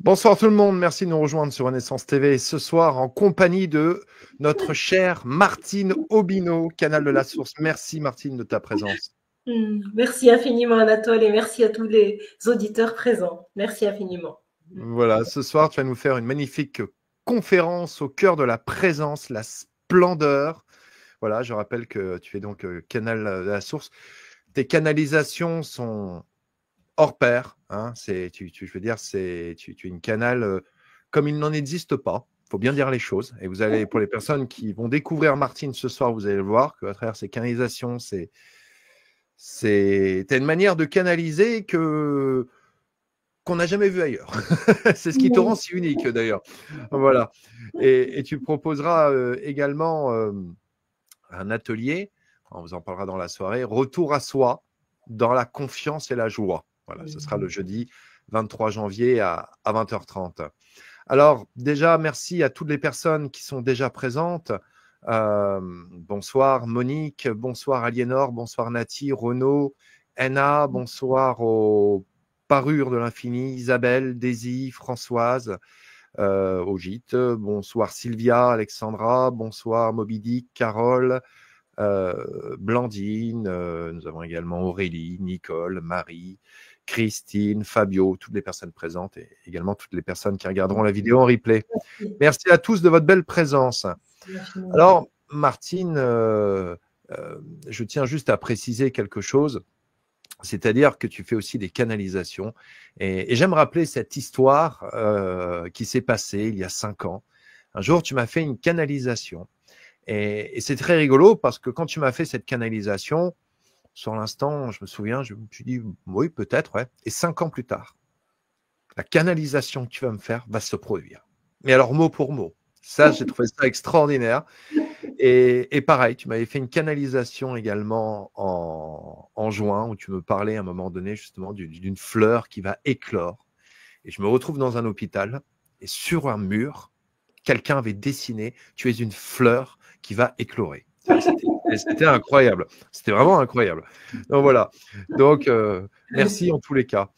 Bonsoir tout le monde, merci de nous rejoindre sur Renaissance TV ce soir en compagnie de notre chère Martine Obino, Canal de la Source. Merci Martine de ta présence. Merci infiniment Anatole et merci à tous les auditeurs présents. Merci infiniment. Voilà, ce soir tu vas nous faire une magnifique conférence au cœur de la présence, la splendeur. Voilà, je rappelle que tu es donc Canal de la Source. Tes canalisations sont hors pair. Hein, je veux dire, tu es une canal comme il n'en existe pas. Il faut bien dire les choses. Et vous allez, pour les personnes qui vont découvrir Martine ce soir, vous allez le voir qu'à travers ces canalisations, c'est une manière de canaliser qu'on n'a jamais vu ailleurs. C'est ce qui te rend si unique d'ailleurs. Voilà. Et tu proposeras également un atelier, on vous en parlera dans la soirée, retour à soi dans la confiance et la joie. Voilà, ce sera le jeudi 23 janvier à 20h30. Alors, déjà, merci à toutes les personnes qui sont déjà présentes. Bonsoir Monique, bonsoir Aliénor, bonsoir Nati, Renaud, Enna, bonsoir aux Parures de l'Infini, Isabelle, Daisy, Françoise, au gîte, bonsoir Sylvia, Alexandra, bonsoir Moby Dick, Carole, Blandine, nous avons également Aurélie, Nicole, Marie, Christine, Fabio, toutes les personnes présentes et également toutes les personnes qui regarderont la vidéo en replay. Merci à tous de votre belle présence. Alors, Martine, je tiens juste à préciser quelque chose, c'est-à-dire que tu fais aussi des canalisations. Et j'aime rappeler cette histoire qui s'est passée il y a 5 ans. Un jour, tu m'as fait une canalisation. Et c'est très rigolo parce que quand tu m'as fait cette canalisation, sur l'instant, je me souviens, je me suis dit, oui, peut-être, ouais. Et 5 ans plus tard, la canalisation que tu vas me faire va se produire. Mais alors, mot pour mot. Ça, j'ai trouvé ça extraordinaire. Et pareil, tu m'avais fait une canalisation également en juin, où tu me parlais à un moment donné, justement, d'une fleur qui va éclore. Et je me retrouve dans un hôpital, et sur un mur, quelqu'un avait dessiné, tu es une fleur qui va éclorer. C'était incroyable. C'était vraiment incroyable. Donc voilà. Donc, merci en tous les cas.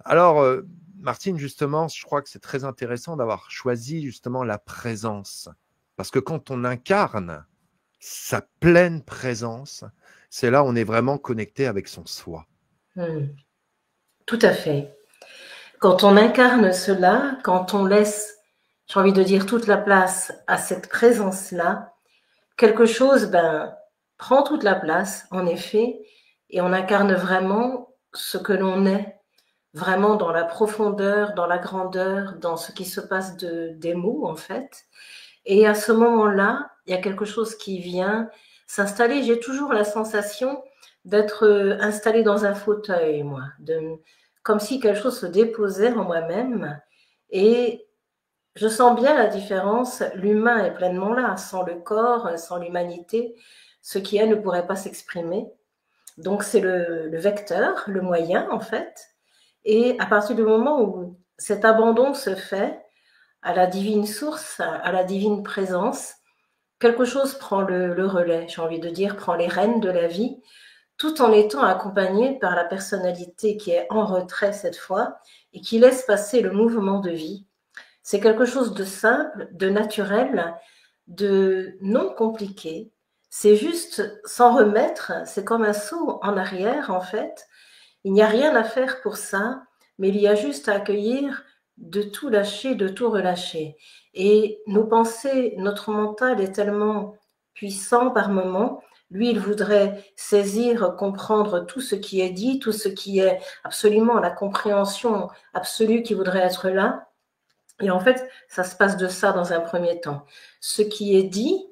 Alors, Martine, justement, je crois que c'est très intéressant d'avoir choisi justement la présence. Parce que quand on incarne sa pleine présence, c'est là où on est vraiment connecté avec son soi. Tout à fait. Quand on incarne cela, quand on laisse, j'ai envie de dire, toute la place à cette présence-là, quelque chose prend toute la place, en effet, et on incarne vraiment ce que l'on est, vraiment dans la profondeur, dans la grandeur, dans ce qui se passe des mots, en fait. Et à ce moment-là, il y a quelque chose qui vient s'installer. J'ai toujours la sensation d'être installée dans un fauteuil, moi, comme si quelque chose se déposait en moi-même. Et je sens bien la différence. L'humain est pleinement là, sans le corps, sans l'humanité. Ce qui est ne pourrait pas s'exprimer. Donc c'est le vecteur, le moyen, en fait. Et à partir du moment où cet abandon se fait à la divine source, à la divine présence, quelque chose prend le relais, j'ai envie de dire, prend les rênes de la vie, tout en étant accompagné par la personnalité qui est en retrait cette fois et qui laisse passer le mouvement de vie. C'est quelque chose de simple, de naturel, de non compliqué. C'est juste s'en remettre, c'est comme un saut en arrière en fait. Il n'y a rien à faire pour ça, mais il y a juste à accueillir, de tout lâcher, de tout relâcher. Et nos pensées, notre mental est tellement puissant par moments. Lui, il voudrait saisir, comprendre tout ce qui est dit, tout ce qui est absolument la compréhension absolue qui voudrait être là. Et en fait, ça se passe de ça dans un premier temps. Ce qui est dit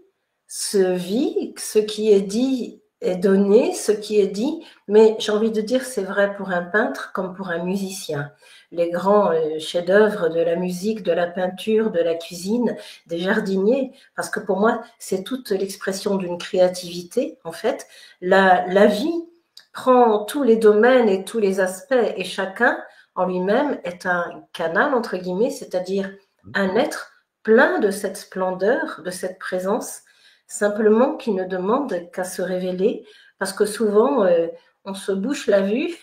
se vit, ce qui est dit est donné, ce qui est dit, mais j'ai envie de dire c'est vrai pour un peintre comme pour un musicien. Les grands chefs-d'œuvre de la musique, de la peinture, de la cuisine, des jardiniers, parce que pour moi, c'est toute l'expression d'une créativité, en fait. La vie prend tous les domaines et tous les aspects, et chacun en lui-même est un canal, entre guillemets, c'est-à-dire un être plein de cette splendeur, de cette présence, simplement qui ne demande qu'à se révéler, parce que souvent, on se bouche la vue,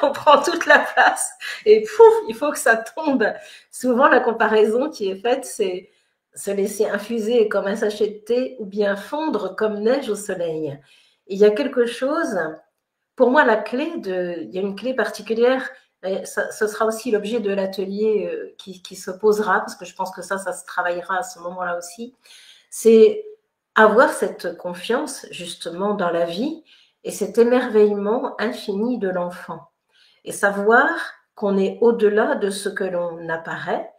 on on prend toute la place et pouf, il faut que ça tombe. Souvent, la comparaison qui est faite, c'est se laisser infuser comme un sachet de thé ou bien fondre comme neige au soleil. Il y a quelque chose, pour moi, il y a une clé particulière, ce sera aussi l'objet de l'atelier qui se posera, parce que je pense que ça se travaillera à ce moment-là aussi, c'est avoir cette confiance justement dans la vie et cet émerveillement infini de l'enfant. Et savoir qu'on est au-delà de ce que l'on apparaît,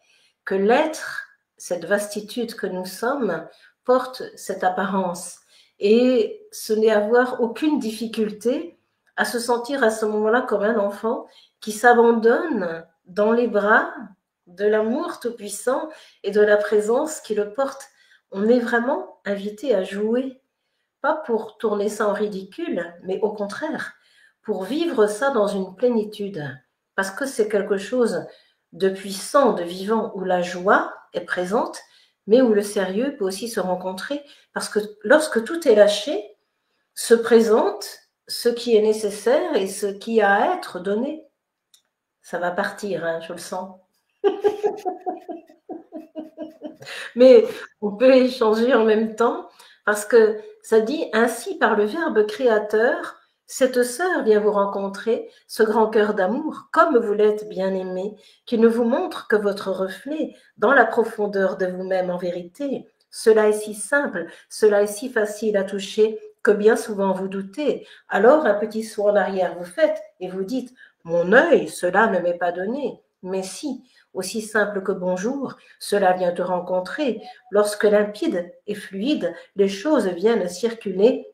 que l'être, cette vastitude que nous sommes, porte cette apparence. Et ce n'est avoir aucune difficulté à se sentir à ce moment-là comme un enfant qui s'abandonne dans les bras de l'amour tout-puissant et de la présence qui le porte. On est vraiment invité à jouer, pas pour tourner ça en ridicule, mais au contraire, pour vivre ça dans une plénitude. Parce que c'est quelque chose de puissant, de vivant, où la joie est présente, mais où le sérieux peut aussi se rencontrer. Parce que lorsque tout est lâché, se présente ce qui est nécessaire et ce qui a à être donné. Ça va partir, hein, je le sens. Mais on peut échanger en même temps parce que ça dit ainsi par le Verbe créateur, cette sœur vient vous rencontrer, ce grand cœur d'amour, comme vous l'êtes bien-aimé, qui ne vous montre que votre reflet dans la profondeur de vous-même en vérité. Cela est si simple, cela est si facile à toucher que bien souvent vous doutez. Alors un petit saut en arrière vous faites et vous dites « Mon œil, cela ne m'est pas donné. » Mais si, aussi simple que bonjour, cela vient te rencontrer. Lorsque limpide et fluide, les choses viennent circuler,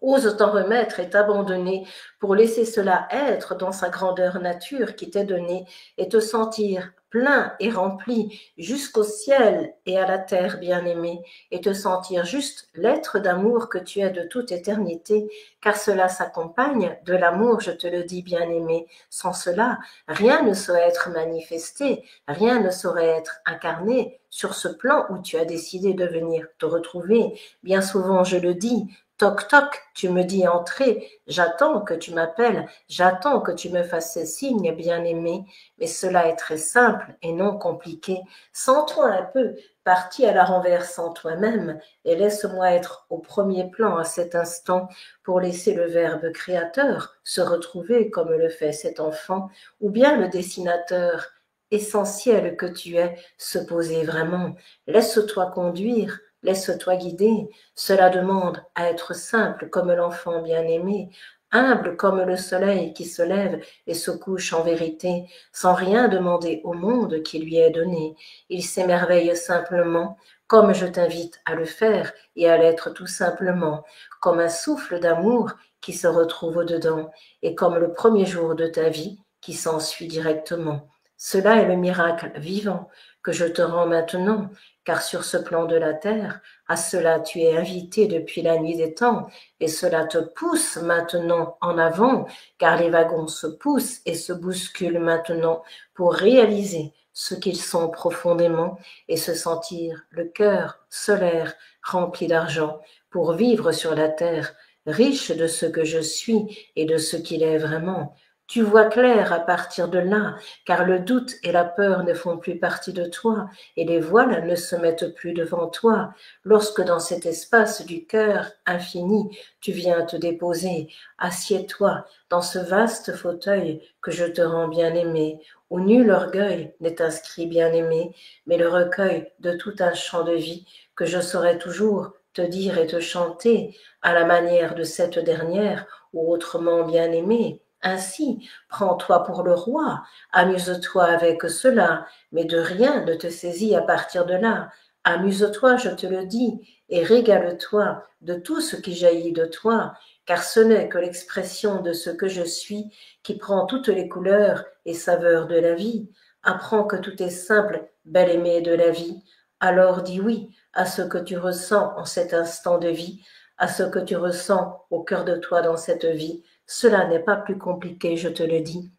ose t'en remettre et t'abandonner pour laisser cela être dans sa grandeur nature qui t'est donnée et te sentir plein et rempli jusqu'au ciel et à la terre bien-aimée et te sentir juste l'être d'amour que tu es de toute éternité, car cela s'accompagne de l'amour, je te le dis bien-aimé. Sans cela, rien ne saurait être manifesté, rien ne saurait être incarné sur ce plan où tu as décidé de venir te retrouver. Bien souvent, je le dis, toc toc, tu me dis entrer, j'attends que tu m'appelles, j'attends que tu me fasses signe, bien-aimé, mais cela est très simple et non compliqué. Sens-toi un peu parti à la renverse en toi-même et laisse-moi être au premier plan à cet instant pour laisser le Verbe créateur se retrouver comme le fait cet enfant, ou bien le dessinateur essentiel que tu es se poser vraiment. Laisse-toi conduire, laisse-toi guider. Cela demande à être simple comme l'enfant bien-aimé, humble comme le soleil qui se lève et se couche en vérité, sans rien demander au monde qui lui est donné. Il s'émerveille simplement, comme je t'invite à le faire et à l'être tout simplement, comme un souffle d'amour qui se retrouve au-dedans, et comme le premier jour de ta vie qui s'ensuit directement. Cela est le miracle vivant que je te rends maintenant, car sur ce plan de la terre, à cela tu es invité depuis la nuit des temps, et cela te pousse maintenant en avant, car les wagons se poussent et se bousculent maintenant pour réaliser ce qu'ils sont profondément et se sentir le cœur solaire rempli d'argent pour vivre sur la terre, riche de ce que je suis et de ce qu'il est vraiment. Tu vois clair à partir de là, car le doute et la peur ne font plus partie de toi, et les voiles ne se mettent plus devant toi. Lorsque dans cet espace du cœur infini, tu viens te déposer, assieds-toi dans ce vaste fauteuil que je te rends bien-aimé, où nul orgueil n'est inscrit bien-aimé, mais le recueil de tout un chant de vie que je saurai toujours te dire et te chanter, à la manière de cette dernière, ou autrement bien-aimée. Ainsi, prends-toi pour le roi, amuse-toi avec cela, mais de rien ne te saisis à partir de là. Amuse-toi, je te le dis, et régale-toi de tout ce qui jaillit de toi, car ce n'est que l'expression de ce que je suis qui prend toutes les couleurs et saveurs de la vie. Apprends que tout est simple, bel-aimé de la vie. Alors dis oui à ce que tu ressens en cet instant de vie, à ce que tu ressens au cœur de toi dans cette vie. Cela n'est pas plus compliqué, je te le dis.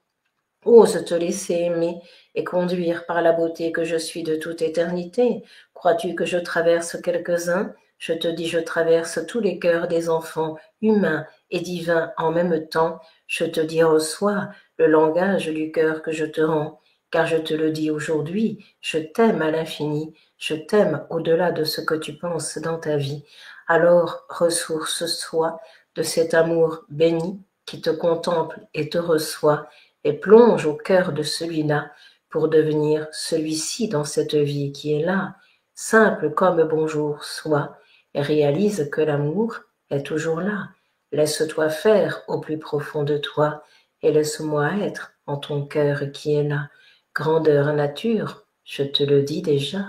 Ose te laisser aimer et conduire par la beauté que je suis de toute éternité. Crois-tu que je traverse quelques-uns Je te dis, je traverse tous les cœurs des enfants, humains et divins en même temps. Je te dis, reçois le langage du cœur que je te rends, car je te le dis aujourd'hui, je t'aime à l'infini, je t'aime au-delà de ce que tu penses dans ta vie. Alors ressource-toi de cet amour béni qui te contemple et te reçoit, et plonge au cœur de celui-là pour devenir celui-ci dans cette vie qui est là, simple comme bonjour soit, et réalise que l'amour est toujours là. Laisse-toi faire au plus profond de toi, et laisse-moi être en ton cœur qui est là. Grandeur nature, je te le dis déjà.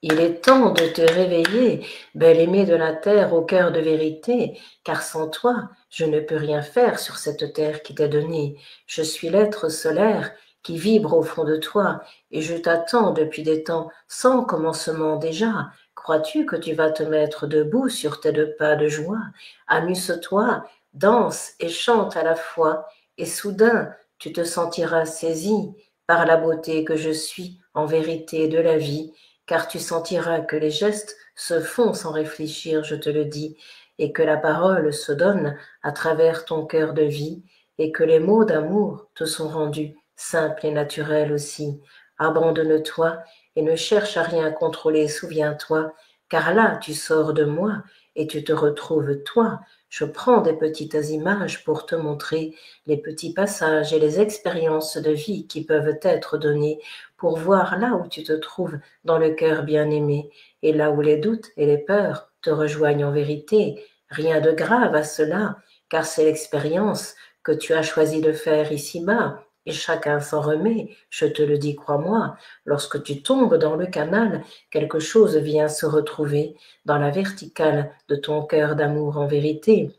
Il est temps de te réveiller, bel-aimé de la terre au cœur de vérité, car sans toi, je ne peux rien faire sur cette terre qui t'est donnée. Je suis l'être solaire qui vibre au fond de toi, et je t'attends depuis des temps sans commencement déjà. Crois-tu que tu vas te mettre debout sur tes deux pas de joie? Amuse-toi, danse et chante à la fois, et soudain tu te sentiras saisi par la beauté que je suis en vérité de la vie, car tu sentiras que les gestes se font sans réfléchir, je te le dis, et que la parole se donne à travers ton cœur de vie, et que les mots d'amour te sont rendus simples et naturels aussi. Abandonne-toi et ne cherche à rien contrôler, souviens-toi, car là tu sors de moi et tu te retrouves toi. Je prends des petites images pour te montrer les petits passages et les expériences de vie qui peuvent être données pour voir là où tu te trouves dans le cœur bien-aimé, et là où les doutes et les peurs te rejoignent en vérité. Rien de grave à cela, car c'est l'expérience que tu as choisi de faire ici-bas, et chacun s'en remet, je te le dis, crois-moi. Lorsque tu tombes dans le canal, quelque chose vient se retrouver dans la verticale de ton cœur d'amour en vérité.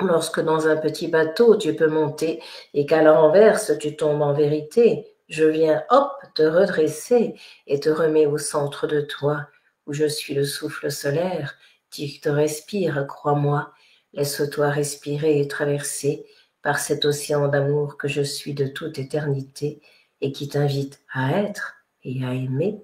Lorsque dans un petit bateau tu peux monter et qu'à la renverse tu tombes en vérité, je viens, hop, te redresser et te remets au centre de toi, où je suis le souffle solaire, tu te respires, crois-moi, laisse-toi respirer et traverser par cet océan d'amour que je suis de toute éternité et qui t'invite à être et à aimer.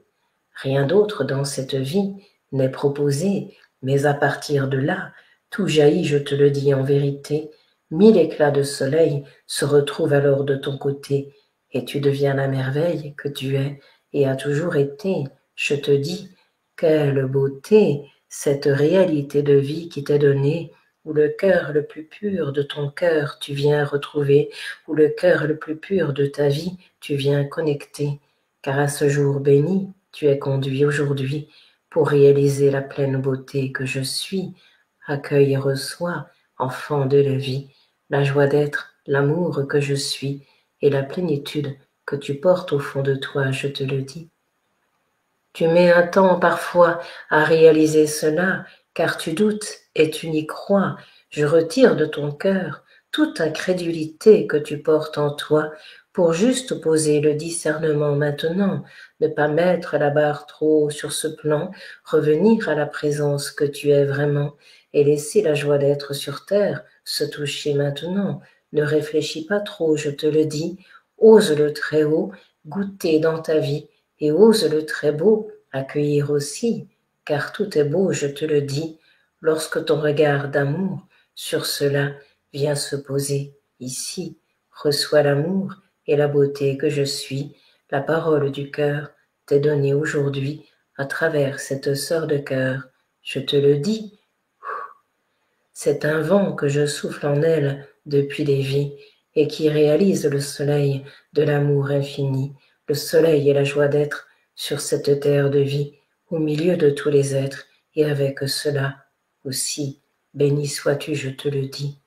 Rien d'autre dans cette vie n'est proposé, mais à partir de là, tout jaillit, je te le dis en vérité. 1000 éclats de soleil se retrouvent alors de ton côté, et tu deviens la merveille que tu es et as toujours été. Je te dis, quelle beauté, cette réalité de vie qui t'est donnée, où le cœur le plus pur de ton cœur tu viens retrouver, où le cœur le plus pur de ta vie tu viens connecter. Car à ce jour béni, tu es conduit aujourd'hui pour réaliser la pleine beauté que je suis. Accueille et reçois, enfant de la vie, la joie d'être, l'amour que je suis et la plénitude que tu portes au fond de toi, je te le dis. Tu mets un temps parfois à réaliser cela, car tu doutes et tu n'y crois. Je retire de ton cœur toute incrédulité que tu portes en toi pour juste poser le discernement maintenant, ne pas mettre la barre trop haut sur ce plan, revenir à la présence que tu es vraiment et laisser la joie d'être sur terre se toucher maintenant. Ne réfléchis pas trop, je te le dis, ose le très haut, goûter dans ta vie et ose le très beau accueillir aussi, car tout est beau, je te le dis, lorsque ton regard d'amour sur cela vient se poser ici. Reçois l'amour et la beauté que je suis, la parole du cœur t'est donnée aujourd'hui à travers cette sœur de cœur, je te le dis. C'est un vent que je souffle en elle depuis des vies et qui réalise le soleil de l'amour infini, le soleil et la joie d'être sur cette terre de vie, au milieu de tous les êtres, et avec cela aussi, béni sois-tu, je te le dis.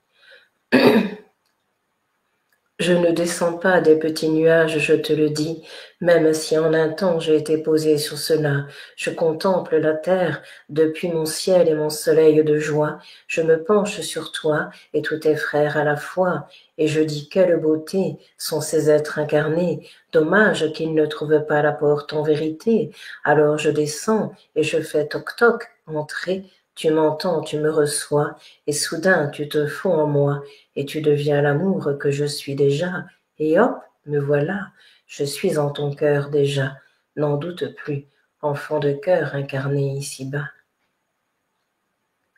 Je ne descends pas des petits nuages, je te le dis, même si en un temps j'ai été posé sur cela. Je contemple la terre depuis mon ciel et mon soleil de joie. Je me penche sur toi et tous tes frères à la fois, et je dis quelle beauté sont ces êtres incarnés. Dommage qu'ils ne trouvent pas la porte en vérité. Alors je descends et je fais toc-toc, entrez. Tu m'entends, tu me reçois, et soudain tu te fonds en moi, et tu deviens l'amour que je suis déjà, et hop, me voilà, je suis en ton cœur déjà, n'en doute plus, enfant de cœur incarné ici-bas.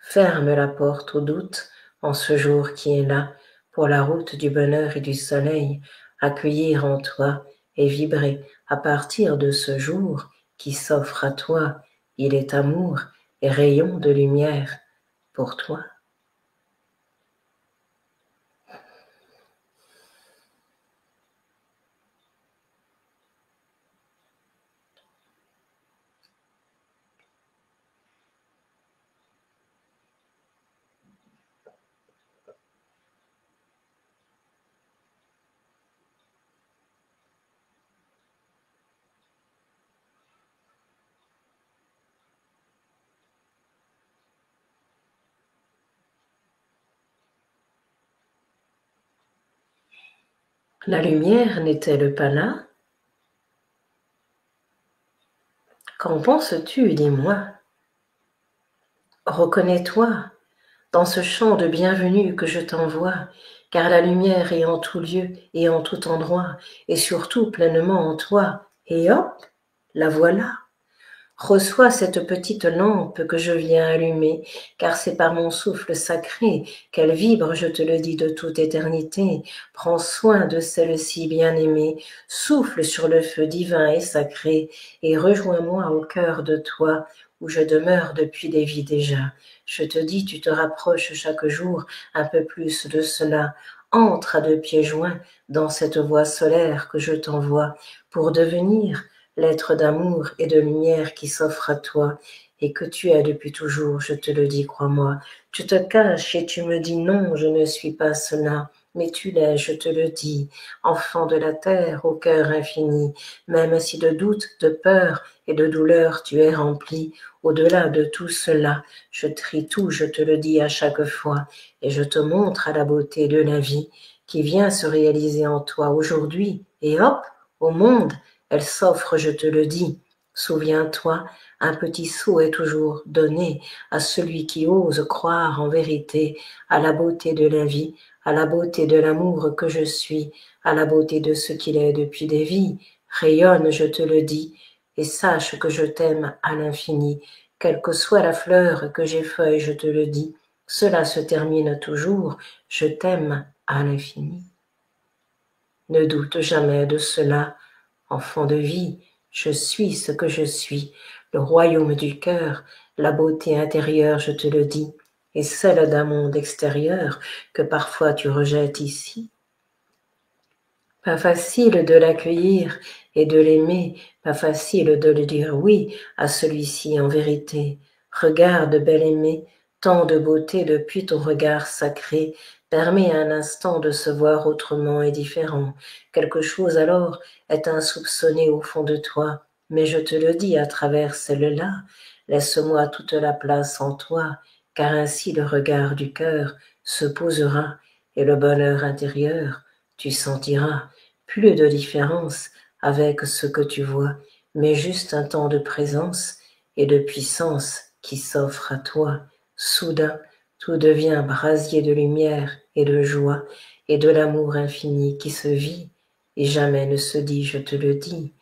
Ferme la porte au doute en ce jour qui est là, pour la route du bonheur et du soleil, accueillir en toi et vibrer à partir de ce jour qui s'offre à toi. Il est amour et rayon de lumière pour toi. La lumière n'est-elle pas là? Qu'en penses-tu, dis-moi? Reconnais-toi dans ce chant de bienvenue que je t'envoie, car la lumière est en tout lieu et en tout endroit, et surtout pleinement en toi. Et hop, la voilà. Reçois cette petite lampe que je viens allumer, car c'est par mon souffle sacré qu'elle vibre, je te le dis, de toute éternité. Prends soin de celle-ci bien-aimée, souffle sur le feu divin et sacré, et rejoins-moi au cœur de toi, où je demeure depuis des vies déjà. Je te dis, tu te rapproches chaque jour un peu plus de cela. Entre à deux pieds joints dans cette voie solaire que je t'envoie, pour devenir l'être d'amour et de lumière qui s'offre à toi et que tu es depuis toujours, je te le dis, crois-moi. Tu te caches et tu me dis non, je ne suis pas cela, mais tu l'es, je te le dis, enfant de la terre au cœur infini, même si de doute, de peur et de douleur tu es rempli, au-delà de tout cela, je trie tout, je te le dis à chaque fois, et je te montre à la beauté de la vie qui vient se réaliser en toi aujourd'hui, et hop, au monde, elle s'offre, je te le dis. Souviens-toi, un petit sot est toujours donné à celui qui ose croire en vérité à la beauté de la vie, à la beauté de l'amour que je suis, à la beauté de ce qu'il est depuis des vies. Rayonne, je te le dis, et sache que je t'aime à l'infini. Quelle que soit la fleur que j'effeuille, je te le dis, cela se termine toujours, je t'aime à l'infini. Ne doute jamais de cela, enfant de vie, je suis ce que je suis, le royaume du cœur, la beauté intérieure, je te le dis, et celle d'un monde extérieur que parfois tu rejettes ici. Pas facile de l'accueillir et de l'aimer, pas facile de le dire oui à celui-ci en vérité. Regarde, belle-aimée, tant de beauté depuis ton regard sacré, permet un instant de se voir autrement et différent. Quelque chose alors est insoupçonné au fond de toi, mais je te le dis à travers celle-là, laisse-moi toute la place en toi, car ainsi le regard du cœur se posera et le bonheur intérieur tu sentiras plus de différence avec ce que tu vois, mais juste un temps de présence et de puissance qui s'offre à toi. Soudain, tout devient brasier de lumière et de joie et de l'amour infini qui se vit et jamais ne se dit, je te le dis.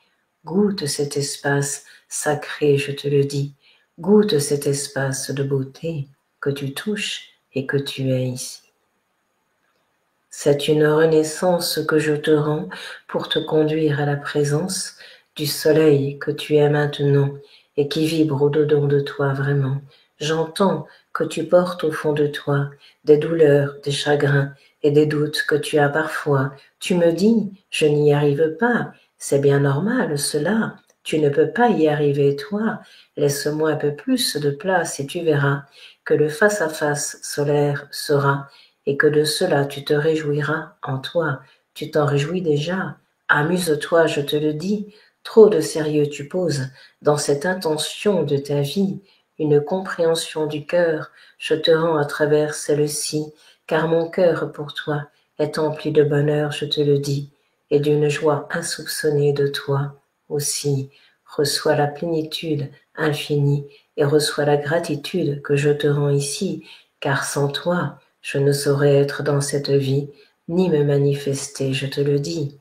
Goûte cet espace sacré, je te le dis. Goûte cet espace de beauté que tu touches et que tu es ici. C'est une renaissance que je te rends pour te conduire à la présence du soleil que tu es maintenant et qui vibre au-dedans de toi vraiment. J'entends que tu portes au fond de toi des douleurs, des chagrins et des doutes que tu as parfois. Tu me dis, je n'y arrive pas, c'est bien normal cela. Tu ne peux pas y arriver toi. Laisse-moi un peu plus de place et tu verras que le face-à-face solaire sera et que de cela tu te réjouiras en toi. Tu t'en réjouis déjà. Amuse-toi, je te le dis. Trop de sérieux tu poses dans cette intention de ta vie. Une compréhension du cœur, je te rends à travers celle-ci, car mon cœur pour toi est empli de bonheur, je te le dis, et d'une joie insoupçonnée de toi aussi. Reçois la plénitude infinie et reçois la gratitude que je te rends ici, car sans toi, je ne saurais être dans cette vie, ni me manifester, je te le dis.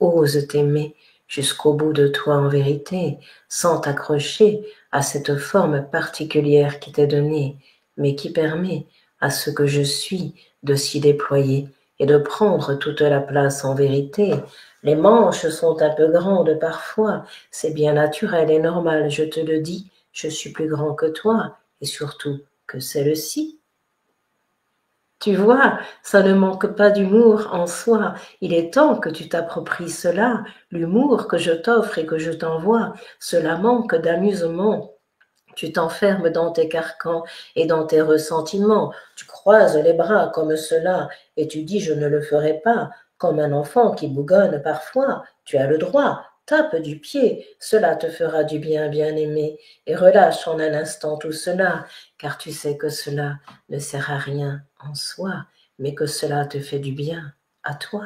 Ose t'aimer jusqu'au bout de toi en vérité, sans t'accrocher à cette forme particulière qui t'est donnée. mais qui permet à ce que je suis de s'y déployer et de prendre toute la place en vérité. Les manches sont un peu grandes parfois, c'est bien naturel et normal, je te le dis, je suis plus grand que toi, et surtout que celle-ci. Tu vois, ça ne manque pas d'humour en soi. Il est temps que tu t'appropries cela, l'humour que je t'offre et que je t'envoie. Cela manque d'amusement. Tu t'enfermes dans tes carcans et dans tes ressentiments. Tu croises les bras comme cela et tu dis « je ne le ferai pas », comme un enfant qui bougonne parfois. Tu as le droit. Tape du pied, cela te fera du bien, bien-aimé, et relâche en un instant tout cela, car tu sais que cela ne sert à rien en soi, mais que cela te fait du bien à toi.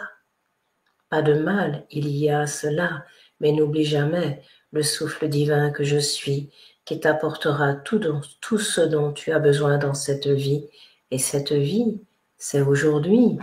Pas de mal il y a à cela, mais n'oublie jamais le souffle divin que je suis, qui t'apportera tout ce dont tu as besoin dans cette vie. Et cette vie, c'est aujourd'hui,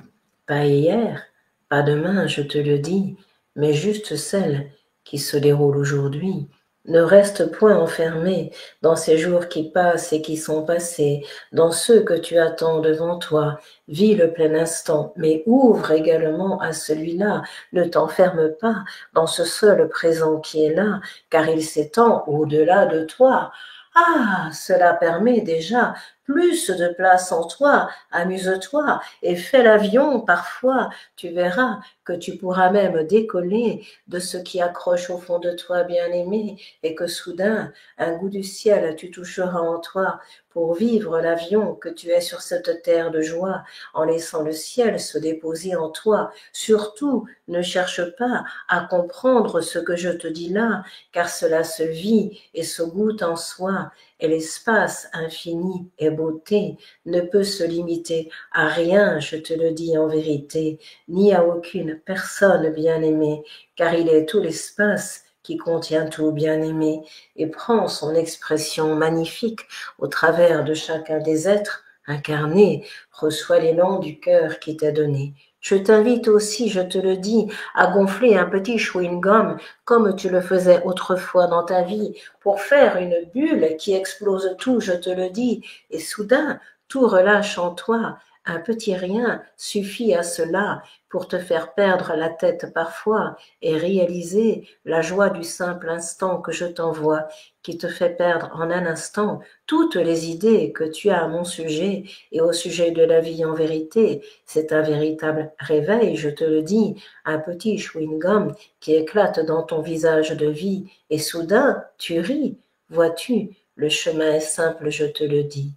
pas hier, pas demain, je te le dis, mais juste celle qui se déroule aujourd'hui. Ne reste point enfermé dans ces jours qui passent et qui sont passés, dans ceux que tu attends devant toi. Vis le plein instant, mais ouvre également à celui-là. Ne t'enferme pas dans ce seul présent qui est là, car il s'étend au-delà de toi. Ah, cela permet déjà plus de place en toi. Amuse-toi et fais l'avion parfois. Tu verras que tu pourras même décoller de ce qui accroche au fond de toi, bien-aimé, et que soudain, un goût du ciel tu toucheras en toi pour vivre l'avion que tu es sur cette terre de joie, en laissant le ciel se déposer en toi. Surtout, ne cherche pas à comprendre ce que je te dis là, car cela se vit et se goûte en soi, et l'espace infini et beauté ne peut se limiter à rien, je te le dis en vérité, ni à aucune personne bien-aimée, car il est tout l'espace qui contient tout bien-aimé et prend son expression magnifique au travers de chacun des êtres incarnés, reçois l'élan du cœur qui t'est donné. Je t'invite aussi, je te le dis, à gonfler un petit chewing-gum comme tu le faisais autrefois dans ta vie pour faire une bulle qui explose tout, je te le dis, et soudain, tout relâche en toi. Un petit rien suffit à cela pour te faire perdre la tête parfois et réaliser la joie du simple instant que je t'envoie, qui te fait perdre en un instant toutes les idées que tu as à mon sujet et au sujet de la vie en vérité. C'est un véritable réveil, je te le dis, un petit chewing-gum qui éclate dans ton visage de vie, et soudain, tu ris. Vois-tu, le chemin est simple, je te le dis.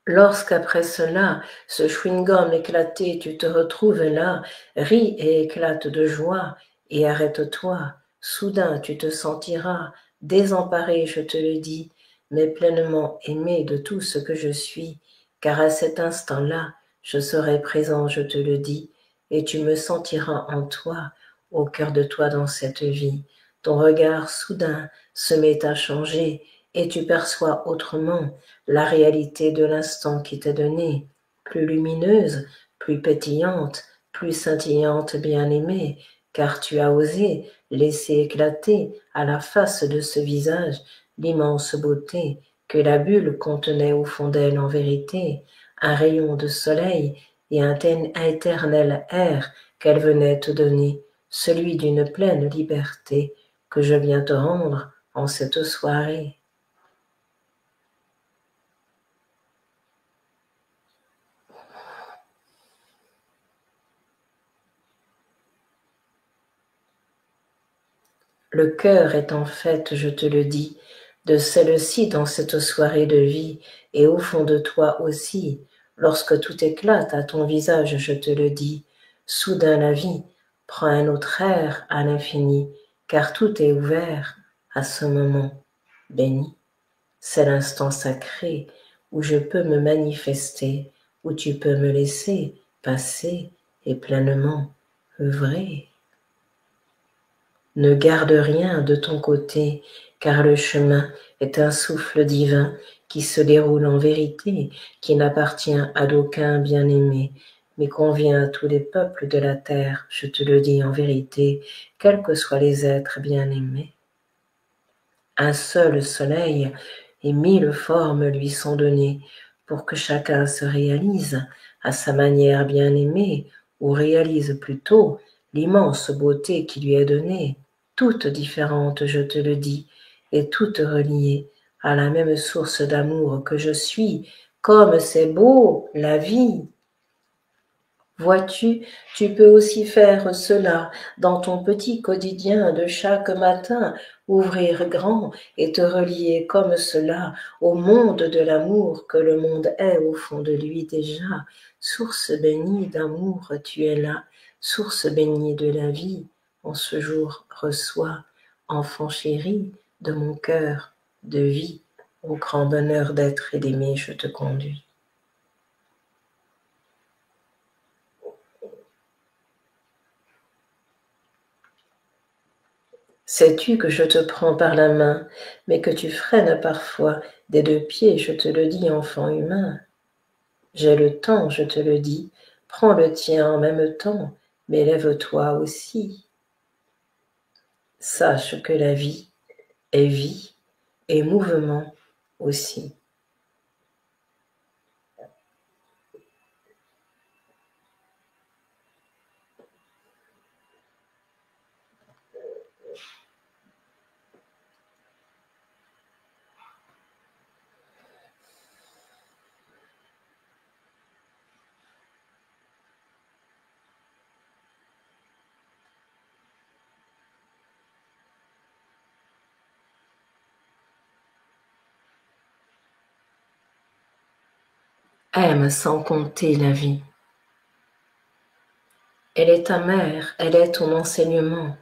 Lorsqu'après cela, ce chewing-gum éclaté, tu te retrouves là, ris et éclate de joie, et arrête-toi. Soudain, tu te sentiras désemparé, je te le dis, mais pleinement aimé de tout ce que je suis, car à cet instant-là, je serai présent, je te le dis, et tu me sentiras en toi, au cœur de toi dans cette vie. Ton regard soudain se met à changer, et tu perçois autrement la réalité de l'instant qui t'est donné, plus lumineuse, plus pétillante, plus scintillante, bien-aimée, car tu as osé laisser éclater à la face de ce visage l'immense beauté que la bulle contenait au fond d'elle en vérité, un rayon de soleil et un éternel air qu'elle venait te donner, celui d'une pleine liberté que je viens te rendre en cette soirée. Le cœur est en fait, je te le dis, de celle-ci dans cette soirée de vie, et au fond de toi aussi, lorsque tout éclate à ton visage, je te le dis, soudain la vie prend un autre air à l'infini, car tout est ouvert à ce moment béni. C'est l'instant sacré où je peux me manifester, où tu peux me laisser passer et pleinement œuvrer. Ne garde rien de ton côté, car le chemin est un souffle divin qui se déroule en vérité, qui n'appartient à d'aucun bien-aimé, mais convient à tous les peuples de la terre, je te le dis en vérité, quels que soient les êtres bien-aimés. Un seul soleil et 1000 formes lui sont données pour que chacun se réalise à sa manière bien-aimée, ou réalise plutôt l'immense beauté qui lui est donnée, toutes différentes, je te le dis, et toutes reliées à la même source d'amour que je suis, comme c'est beau la vie. Vois-tu, tu peux aussi faire cela dans ton petit quotidien de chaque matin, ouvrir grand et te relier comme cela au monde de l'amour que le monde est au fond de lui déjà. Source bénie d'amour, tu es là, source bénie de la vie. En ce jour, reçois, enfant chéri de mon cœur de vie, au grand bonheur d'être et d'aimer, je te conduis. Sais-tu que je te prends par la main, mais que tu freines parfois des 2 pieds, je te le dis, enfant humain. J'ai le temps, je te le dis, prends le tien en même temps, mais lève-toi aussi. Sache que la vie est vie et mouvement aussi. Aime sans compter la vie. Elle est ta mère, elle est ton enseignement,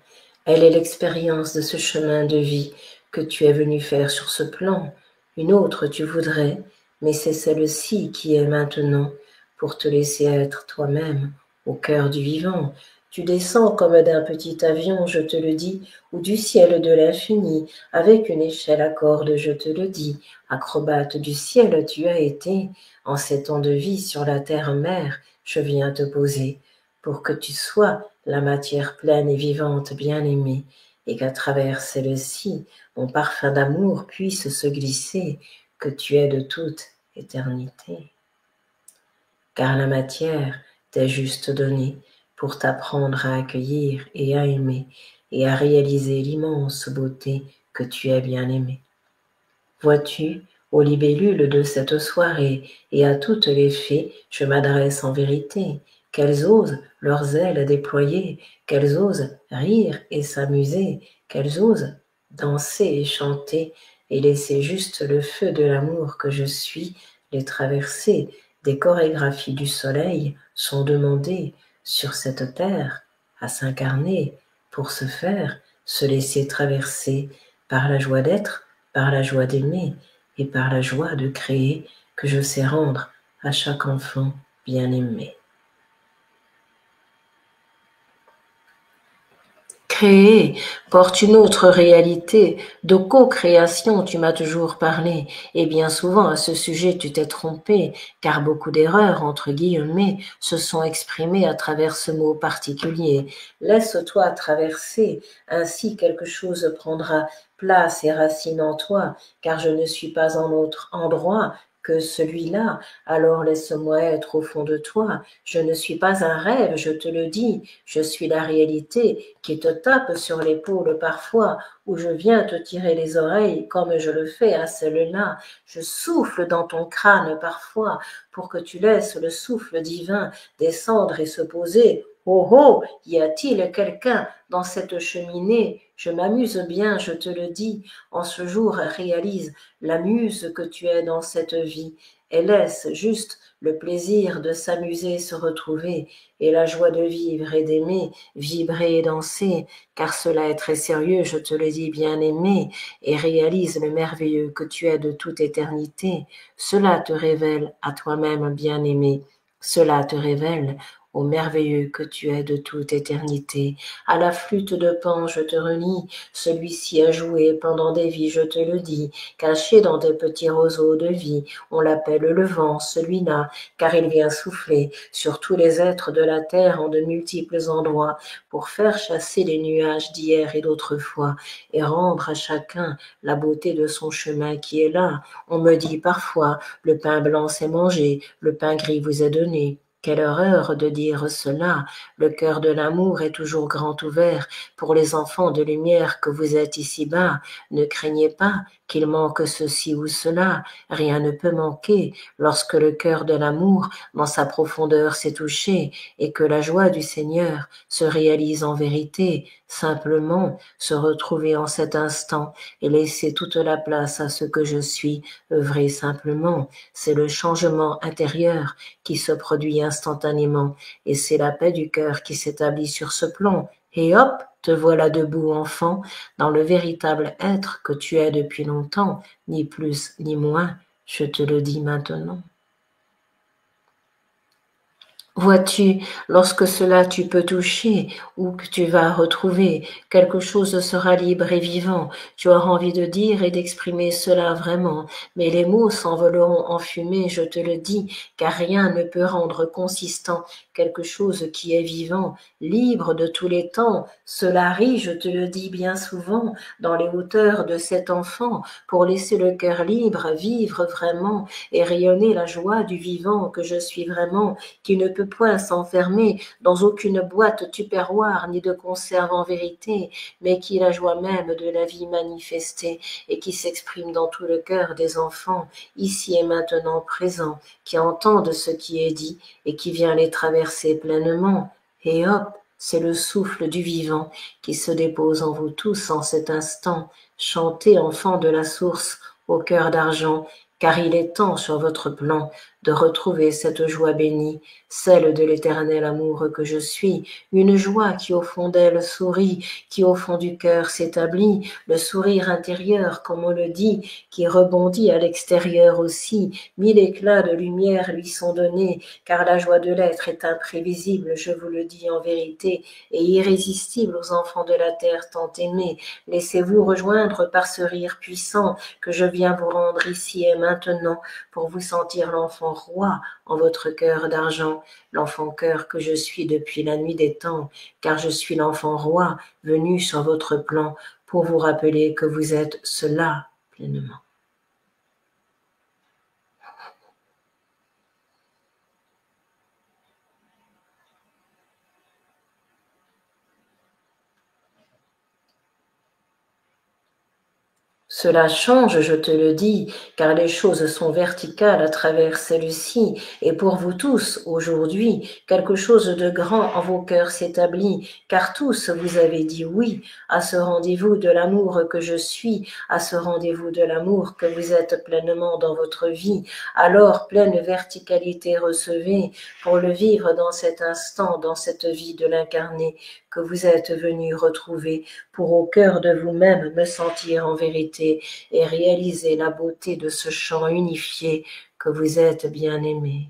elle est l'expérience de ce chemin de vie que tu es venu faire sur ce plan. Une autre tu voudrais, mais c'est celle-ci qui est maintenant pour te laisser être toi-même au cœur du vivant. Tu descends comme d'un petit avion, je te le dis, ou du ciel de l'infini, avec une échelle à cordes, je te le dis. Acrobate du ciel tu as été, en 7 ans de vie sur la terre-mère, je viens te poser pour que tu sois la matière pleine et vivante bien-aimée, et qu'à travers celle-ci, mon parfum d'amour puisse se glisser, que tu es de toute éternité. Car la matière t'est juste donnée pour t'apprendre à accueillir et à aimer, et à réaliser l'immense beauté que tu es bien-aimé. Vois-tu, aux libellules de cette soirée et à toutes les fées, je m'adresse en vérité, qu'elles osent leurs ailes déployer, qu'elles osent rire et s'amuser, qu'elles osent danser et chanter, et laisser juste le feu de l'amour que je suis les traverser. Des chorégraphies du soleil sont demandées sur cette terre à s'incarner pour se faire, se laisser traverser par la joie d'être, par la joie d'aimer et par la joie de créer que je sais rendre à chaque enfant bien-aimé. Créer porte une autre réalité. De co-création, tu m'as toujours parlé, et bien souvent à ce sujet tu t'es trompé, car beaucoup d'erreurs, entre guillemets, se sont exprimées à travers ce mot particulier. Laisse-toi traverser, ainsi quelque chose prendra place et racine en toi, car je ne suis pas en autre endroit que celui-là, alors laisse-moi être au fond de toi. Je ne suis pas un rêve, je te le dis, je suis la réalité qui te tape sur l'épaule parfois, où je viens te tirer les oreilles comme je le fais à celle-là. Je souffle dans ton crâne parfois pour que tu laisses le souffle divin descendre et se poser. Oh oh, y a-t-il quelqu'un dans cette cheminée? Je m'amuse bien, je te le dis. En ce jour, réalise la muse que tu es dans cette vie et laisse juste le plaisir de s'amuser se retrouver et la joie de vivre et d'aimer, vibrer et danser, car cela est très sérieux, je te le dis bien-aimé, et réalise le merveilleux que tu es de toute éternité. Cela te révèle à toi-même bien-aimé, cela te révèle ô merveilleux que tu es de toute éternité. À la flûte de Pan, je te renie, celui-ci a joué pendant des vies, je te le dis, caché dans des petits roseaux de vie, on l'appelle le vent, celui-là, car il vient souffler sur tous les êtres de la terre en de multiples endroits, pour faire chasser les nuages d'hier et d'autrefois, et rendre à chacun la beauté de son chemin qui est là. On me dit parfois, le pain blanc s'est mangé, le pain gris vous est donné. Quelle horreur de dire cela. Le cœur de l'amour est toujours grand ouvert pour les enfants de lumière que vous êtes ici-bas. Ne craignez pas qu'il manque ceci ou cela. Rien ne peut manquer lorsque le cœur de l'amour dans sa profondeur s'est touché et que la joie du Seigneur se réalise en vérité. Simplement se retrouver en cet instant et laisser toute la place à ce que je suis, œuvrer simplement. C'est le changement intérieur qui se produit instantanément et c'est la paix du cœur qui s'établit sur ce plan. Et hop, te voilà debout, enfant, dans le véritable être que tu es depuis longtemps, ni plus ni moins, je te le dis maintenant. Vois-tu, lorsque cela tu peux toucher ou que tu vas retrouver, quelque chose sera libre et vivant. Tu auras envie de dire et d'exprimer cela vraiment, mais les mots s'envoleront en fumée, je te le dis, car rien ne peut rendre consistant quelque chose qui est vivant, libre de tous les temps. Cela rit, je te le dis bien souvent, dans les hauteurs de cet enfant, pour laisser le cœur libre, vivre vraiment et rayonner la joie du vivant que je suis vraiment, qui ne peut point s'enfermer dans aucune boîte tupperware ni de conserve en vérité, mais qui est la joie même de la vie manifestée et qui s'exprime dans tout le cœur des enfants, ici et maintenant présents, qui entendent ce qui est dit et qui vient les traverser pleinement. Et hop, c'est le souffle du vivant qui se dépose en vous tous en cet instant. Chantez, enfants de la source, au cœur d'argent, car il est temps sur votre plan de retrouver cette joie bénie, celle de l'éternel amour que je suis, une joie qui au fond d'elle sourit, qui au fond du cœur s'établit, le sourire intérieur, comme on le dit, qui rebondit à l'extérieur aussi. 1000 éclats de lumière lui sont donnés, car la joie de l'être est imprévisible, je vous le dis en vérité, et irrésistible aux enfants de la terre tant aimés. Laissez-vous rejoindre par ce rire puissant que je viens vous rendre ici et maintenant, pour vous sentir l'enfant roi en votre cœur d'argent, l'enfant cœur que je suis depuis la nuit des temps, car je suis l'enfant roi venu sur votre plan pour vous rappeler que vous êtes cela pleinement. Cela change, je te le dis, car les choses sont verticales à travers celle-ci, et pour vous tous, aujourd'hui, quelque chose de grand en vos cœurs s'établit, car tous vous avez dit oui à ce rendez-vous de l'amour que je suis, à ce rendez-vous de l'amour que vous êtes pleinement dans votre vie. Alors, pleine verticalité recevez pour le vivre dans cet instant, dans cette vie de l'incarné que vous êtes venu retrouver, pour au cœur de vous-même me sentir en vérité et réaliser la beauté de ce chant unifié que vous êtes bien-aimé.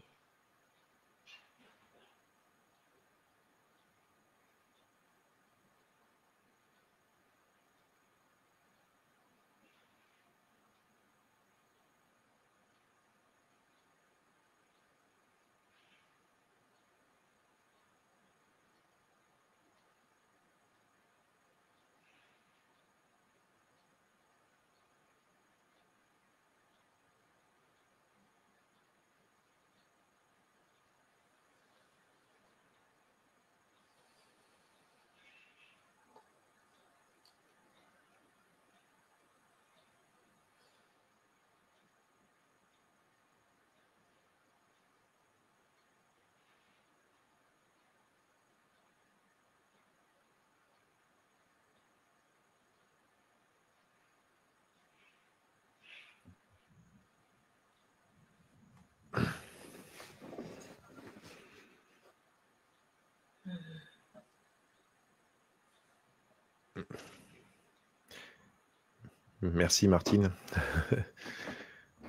Merci Martine.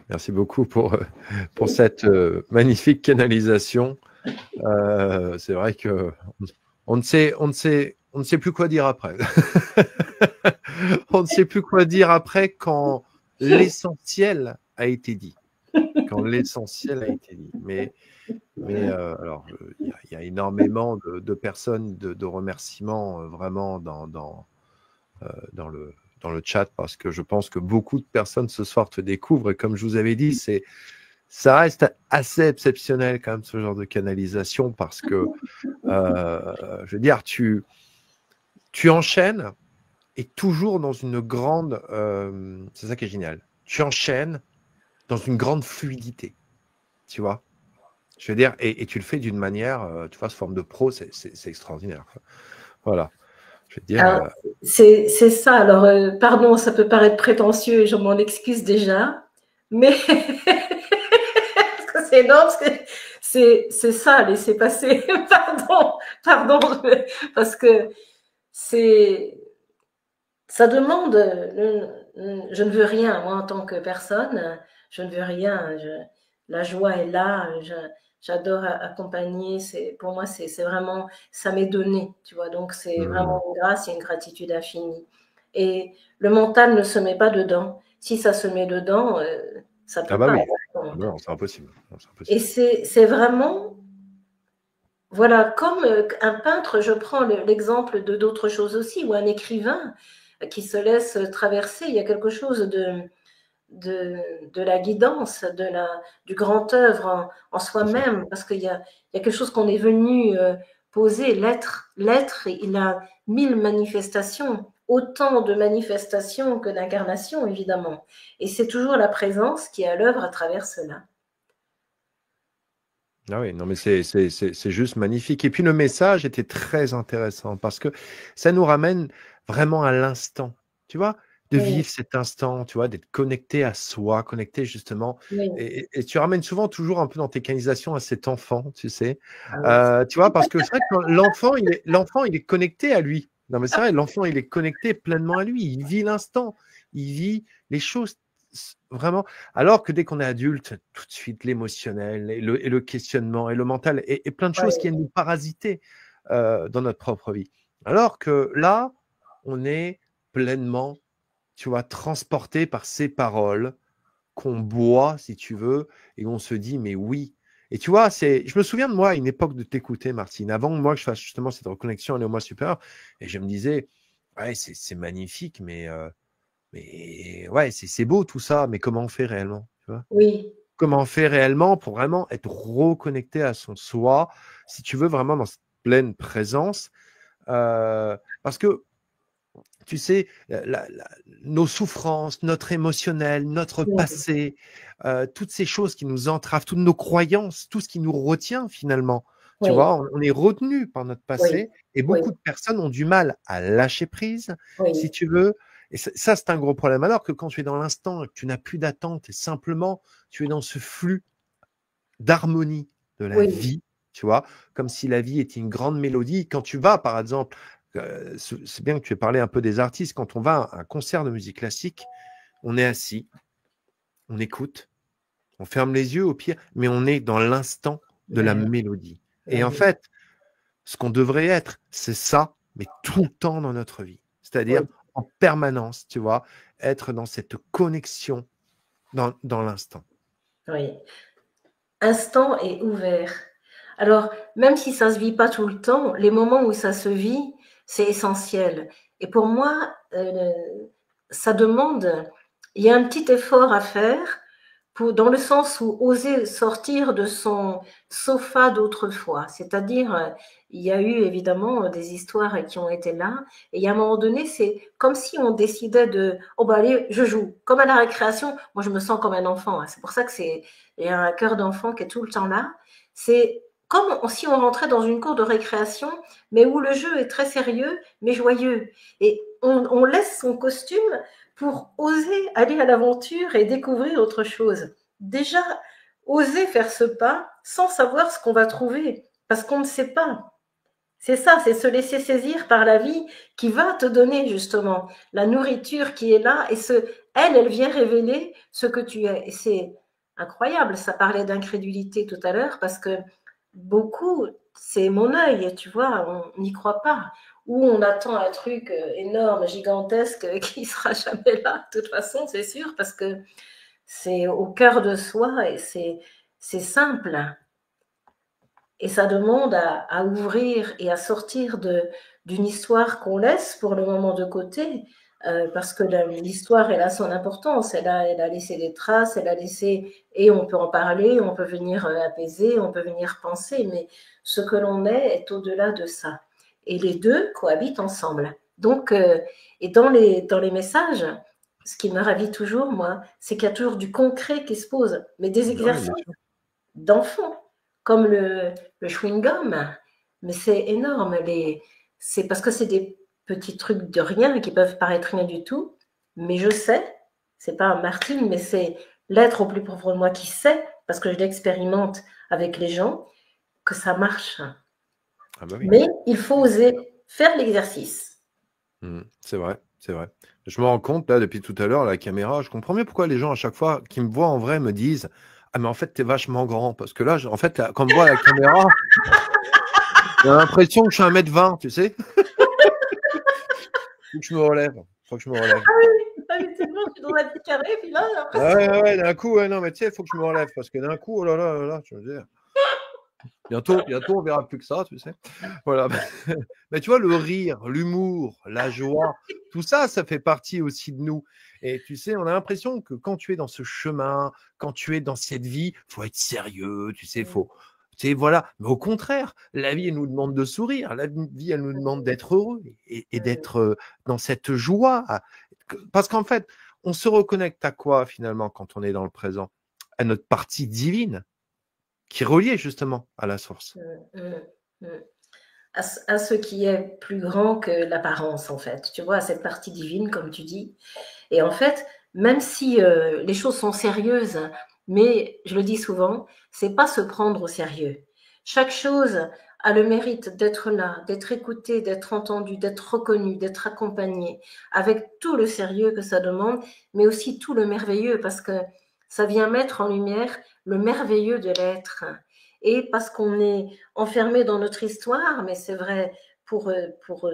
Merci beaucoup pour cette magnifique canalisation C'est vrai que on ne sait plus quoi dire après. On ne sait plus quoi dire après quand l'essentiel a été dit. Quand l'essentiel a été dit. Mais alors, il y a énormément de personnes, de remerciements vraiment dans le chat, parce que je pense que beaucoup de personnes ce soir te découvrent. Et comme je vous avais dit, ça reste assez exceptionnel quand même, ce genre de canalisation, parce que, je veux dire, tu enchaînes, et toujours dans une grande... c'est ça qui est génial. Tu enchaînes dans une grande fluidité, tu vois. Je veux dire, et tu le fais d'une manière, tu vois, sous forme de pro, c'est extraordinaire. Voilà. Je veux dire... c'est ça. Alors, pardon, ça peut paraître prétentieux et je m'en excuse déjà, mais c'est énorme, c'est ça, laisser passer. Pardon, parce que ça demande, je ne veux rien, moi en tant que personne, je ne veux rien, la joie est là, j'adore accompagner, pour moi c'est vraiment, ça m'est donné, tu vois, donc c'est vraiment une grâce et une gratitude infinie. Et le mental ne se met pas dedans. Si ça se met dedans, ça peut pas. Oui, non, c'est impossible. Et c'est vraiment, voilà, comme un peintre, je prends l'exemple de d'autres choses aussi, ou un écrivain qui se laisse traverser, il y a quelque chose de la guidance, du grand œuvre en soi-même, parce qu'il y a quelque chose qu'on est venu poser, l'être. L'être, il a 1000 manifestations, autant de manifestations que d'incarnations, évidemment. Et c'est toujours la présence qui est à l'œuvre à travers cela. Ah oui, non, mais c'est juste magnifique. Et puis le message était très intéressant, parce que ça nous ramène vraiment à l'instant, tu vois, de vivre cet instant, tu vois, d'être connecté à soi, connecté justement. Oui. Et tu ramènes souvent toujours un peu dans tes canalisations à cet enfant, tu sais. Ah oui. Tu vois, parce que c'est vrai que l'enfant, il est connecté à lui. Non, mais c'est vrai, l'enfant, il est connecté pleinement à lui. Il vit l'instant. Il vit les choses vraiment. Alors que dès qu'on est adulte, tout de suite, l'émotionnel et le questionnement et le mental et plein de choses qui viennent nous parasiter dans notre propre vie. Alors que là, on est pleinement, tu vois, transporté par ces paroles qu'on boit, si tu veux, et on se dit, mais oui. Et tu vois, je me souviens de moi à une époque de t'écouter, Martine, avant moi que je fasse justement cette reconnexion à l'éo moi supérieur, et je me disais, ouais, c'est magnifique, mais ouais, c'est beau tout ça, mais comment on fait réellement, tu vois? Oui. Comment on fait réellement pour vraiment être reconnecté à son soi, si tu veux, vraiment dans cette pleine présence, parce que tu sais, nos souffrances, notre émotionnel, notre passé, toutes ces choses qui nous entravent, toutes nos croyances, tout ce qui nous retient finalement. Tu vois, on est retenu par notre passé, et beaucoup de personnes ont du mal à lâcher prise, si tu veux. Et ça, c'est un gros problème. Alors que quand tu es dans l'instant, que tu n'as plus d'attente, et simplement tu es dans ce flux d'harmonie de la vie, tu vois, comme si la vie était une grande mélodie. Quand tu vas, par exemple, c'est bien que tu aies parlé un peu des artistes, quand on va à un concert de musique classique, on est assis, on écoute, on ferme les yeux au pire, mais on est dans l'instant de la mélodie. Et en fait, ce qu'on devrait être, c'est ça, mais tout le temps dans notre vie. C'est-à-dire en permanence, tu vois, être dans cette connexion dans l'instant. Oui. Instant et ouvert. Alors, même si ça ne se vit pas tout le temps, les moments où ça se vit, c'est essentiel. Et pour moi, ça demande, il y a un petit effort à faire dans le sens où oser sortir de son sofa d'autrefois. C'est-à-dire, il y a eu évidemment des histoires qui ont été là, et à un moment donné, c'est comme si on décidait de, oh bah allez, je joue. Comme à la récréation, moi je me sens comme un enfant, hein. C'est pour ça que il y a un cœur d'enfant qui est tout le temps là. C'est comme si on rentrait dans une cour de récréation, mais où le jeu est très sérieux, mais joyeux. Et on laisse son costume pour oser aller à l'aventure et découvrir autre chose. Déjà, oser faire ce pas sans savoir ce qu'on va trouver, parce qu'on ne sait pas. C'est ça, c'est se laisser saisir par la vie qui va te donner justement la nourriture qui est là, et elle vient révéler ce que tu es. Et c'est incroyable, ça parlait d'incrédulité tout à l'heure, parce que beaucoup, c'est mon œil, tu vois, on n'y croit pas. Ou on attend un truc énorme, gigantesque, qui sera jamais là, de toute façon, c'est sûr, parce que c'est au cœur de soi et c'est simple. Et ça demande à ouvrir et à sortir d'une histoire qu'on laisse pour le moment de côté, parce que l'histoire, elle a son importance, elle a laissé des traces, elle a laissé, et on peut en parler, on peut venir apaiser, on peut venir penser, mais ce que l'on est au-delà de ça. Et les deux cohabitent ensemble. Donc, et dans les messages, ce qui me ravit toujours, moi, c'est qu'il y a toujours du concret qui se pose, mais des Ouais, exercices bien sûr. d'enfants, comme le chewing-gum, mais c'est énorme. C'est parce que c'est des petits trucs de rien qui peuvent paraître rien du tout, mais je sais, c'est pas un martyr, mais c'est l'être au plus profond de moi qui sait, parce que je l'expérimente avec les gens, que ça marche. Ah bah oui. Mais il faut oser faire l'exercice. C'est vrai, c'est vrai. Je me rends compte, là, depuis tout à l'heure, à la caméra, je comprends mieux pourquoi les gens, à chaque fois, qui me voient en vrai, me disent: «Ah, mais en fait, t'es vachement grand». Parce que là, en fait, quand on me voit à la caméra, j'ai l'impression que je suis 1,20 m, tu sais. Faut que je me relève. Faut que je me relève. Ah, mais tellement, je suis dans un petit carré, puis là, j'ai l'impression. Ouais, ouais, ouais, d'un coup, ouais, non, mais tu sais, il faut que je me relève. Parce que d'un coup, oh là là là là, tu veux dire. Bientôt, on verra plus que ça, tu sais. Voilà. Mais tu vois, le rire, l'humour, la joie, tout ça, ça fait partie aussi de nous. Et tu sais, on a l'impression que quand tu es dans ce chemin, quand tu es dans cette vie, faut être sérieux, tu sais, tu sais, voilà. Mais au contraire, la vie, elle nous demande de sourire. La vie, elle nous demande d'être heureux et d'être dans cette joie. Parce qu'en fait, on se reconnecte à quoi finalement quand on est dans le présent? À notre partie divine qui est reliée justement à la source. À ce qui est plus grand que l'apparence, en fait. Tu vois, à cette partie divine, comme tu dis. Et en fait, même si les choses sont sérieuses, mais je le dis souvent, c'est pas se prendre au sérieux. Chaque chose a le mérite d'être là, d'être écoutée, d'être entendue, d'être reconnue, d'être accompagnée, avec tout le sérieux que ça demande, mais aussi tout le merveilleux, parce que ça vient mettre en lumière le merveilleux de l'être. Et parce qu'on est enfermé dans notre histoire, mais c'est vrai pour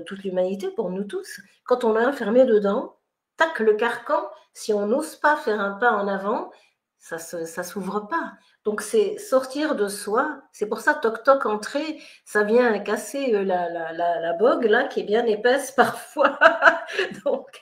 toute l'humanité, pour nous tous, quand on est enfermé dedans, tac, le carcan, si on n'ose pas faire un pas en avant, ça s'ouvre pas. Donc c'est sortir de soi. C'est pour ça, toc toc, entrer, ça vient casser la bogue là qui est bien épaisse parfois. Donc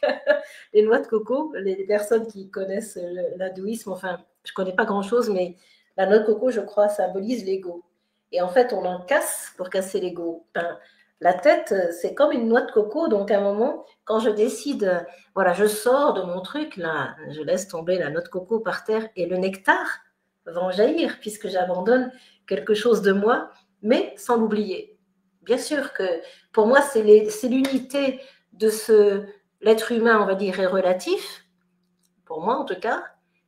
les noix de coco, les personnes qui connaissent l'hindouisme, enfin, je connais pas grand chose, mais la noix de coco, je crois, symbolise l'ego. Et en fait, on en casse pour casser l'ego. Ben, la tête, c'est comme une noix de coco. Donc, à un moment, quand je décide, voilà, je sors de mon truc, là, je laisse tomber la noix de coco par terre et le nectar va en jaillir puisque j'abandonne quelque chose de moi, mais sans l'oublier. Bien sûr que pour moi, c'est l'unité de l'être humain, on va dire, est relatif, pour moi en tout cas,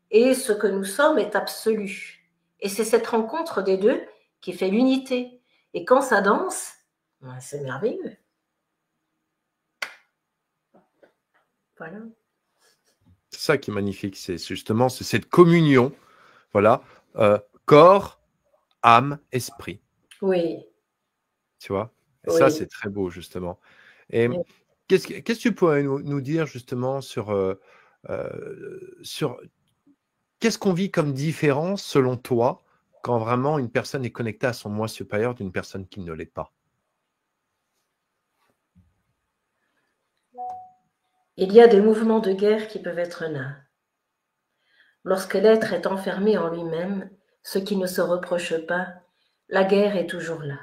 et ce que nous sommes est absolu. Et c'est cette rencontre des deux qui fait l'unité. Et quand ça danse, c'est merveilleux. Voilà. C'est ça qui est magnifique, c'est justement cette communion, voilà, corps, âme, esprit. Oui. Tu vois? Et ça, Oui. c'est très beau, justement. Et Oui. qu'est-ce que tu pourrais nous dire justement sur qu'est-ce qu'on vit comme différence, selon toi, quand vraiment une personne est connectée à son moi supérieur d'une personne qui ne l'est pas? Il y a des mouvements de guerre qui peuvent être là. Lorsque l'être est enfermé en lui-même, ce qui ne se reproche pas, la guerre est toujours là.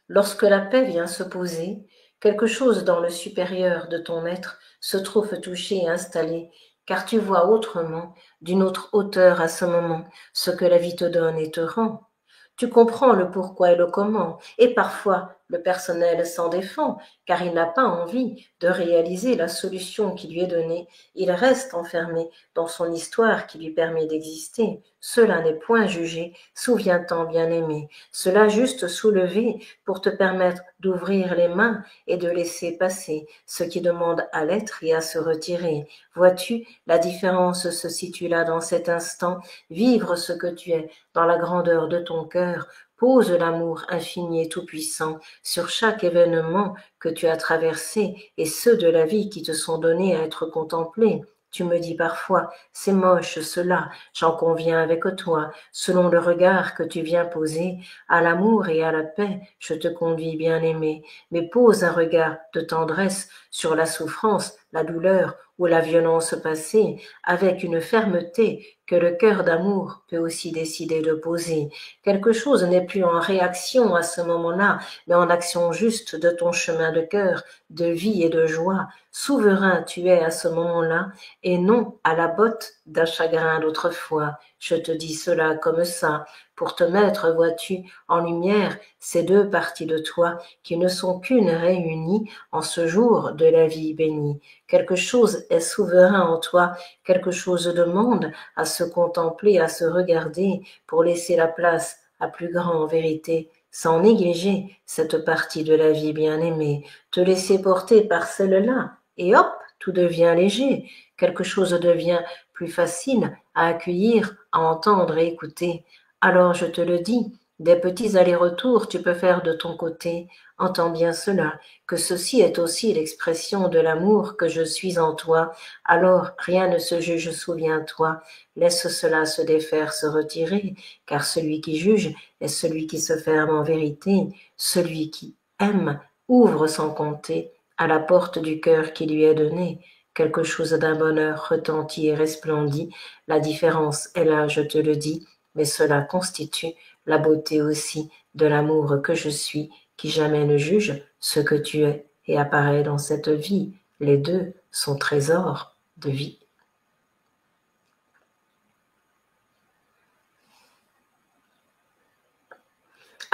Lorsque la paix vient se poser, quelque chose dans le supérieur de ton être se trouve touché et installé, car tu vois autrement, d'une autre hauteur à ce moment, ce que la vie te donne et te rend. Tu comprends le pourquoi et le comment, et parfois le personnel s'en défend, car il n'a pas envie de réaliser la solution qui lui est donnée. Il reste enfermé dans son histoire qui lui permet d'exister. Cela n'est point jugé, souviens-t'en, bien-aimé. Cela juste soulevé pour te permettre d'ouvrir les mains et de laisser passer ce qui demande à l'être et à se retirer. Vois-tu, la différence se situe là dans cet instant. Vivre ce que tu es dans la grandeur de ton cœur pose l'amour infini et tout-puissant sur chaque événement que tu as traversé et ceux de la vie qui te sont donnés à être contemplés. Tu me dis parfois, c'est moche cela, j'en conviens avec toi, selon le regard que tu viens poser, à l'amour et à la paix, je te conduis bien-aimé, mais pose un regard de tendresse sur la souffrance, la douleur ou la violence passée, avec une fermeté que le cœur d'amour peut aussi décider de poser. Quelque chose n'est plus en réaction à ce moment-là, mais en action juste de ton chemin de cœur, de vie et de joie. Souverain tu es à ce moment-là, et non à la botte d'un chagrin d'autrefois. Je te dis cela comme ça, pour te mettre, vois-tu, en lumière ces deux parties de toi qui ne sont qu'une réunie en ce jour de la vie bénie. Quelque chose est souverain en toi, quelque chose demande à se contempler, à se regarder, pour laisser la place à plus grande vérité, sans négliger cette partie de la vie bien-aimée, te laisser porter par celle-là, et hop, tout devient léger, quelque chose devient plus facile à accueillir, à entendre et écouter. Alors je te le dis, des petits allers-retours tu peux faire de ton côté. Entends bien cela, que ceci est aussi l'expression de l'amour que je suis en toi. Alors rien ne se juge, souviens-toi. Laisse cela se défaire, se retirer, car celui qui juge est celui qui se ferme en vérité. Celui qui aime ouvre sans compter à la porte du cœur qui lui est donné. Quelque chose d'un bonheur retentit et resplendit. La différence est là, je te le dis, mais cela constitue la beauté aussi de l'amour que je suis, qui jamais ne juge ce que tu es et apparaît dans cette vie. Les deux sont trésors de vie.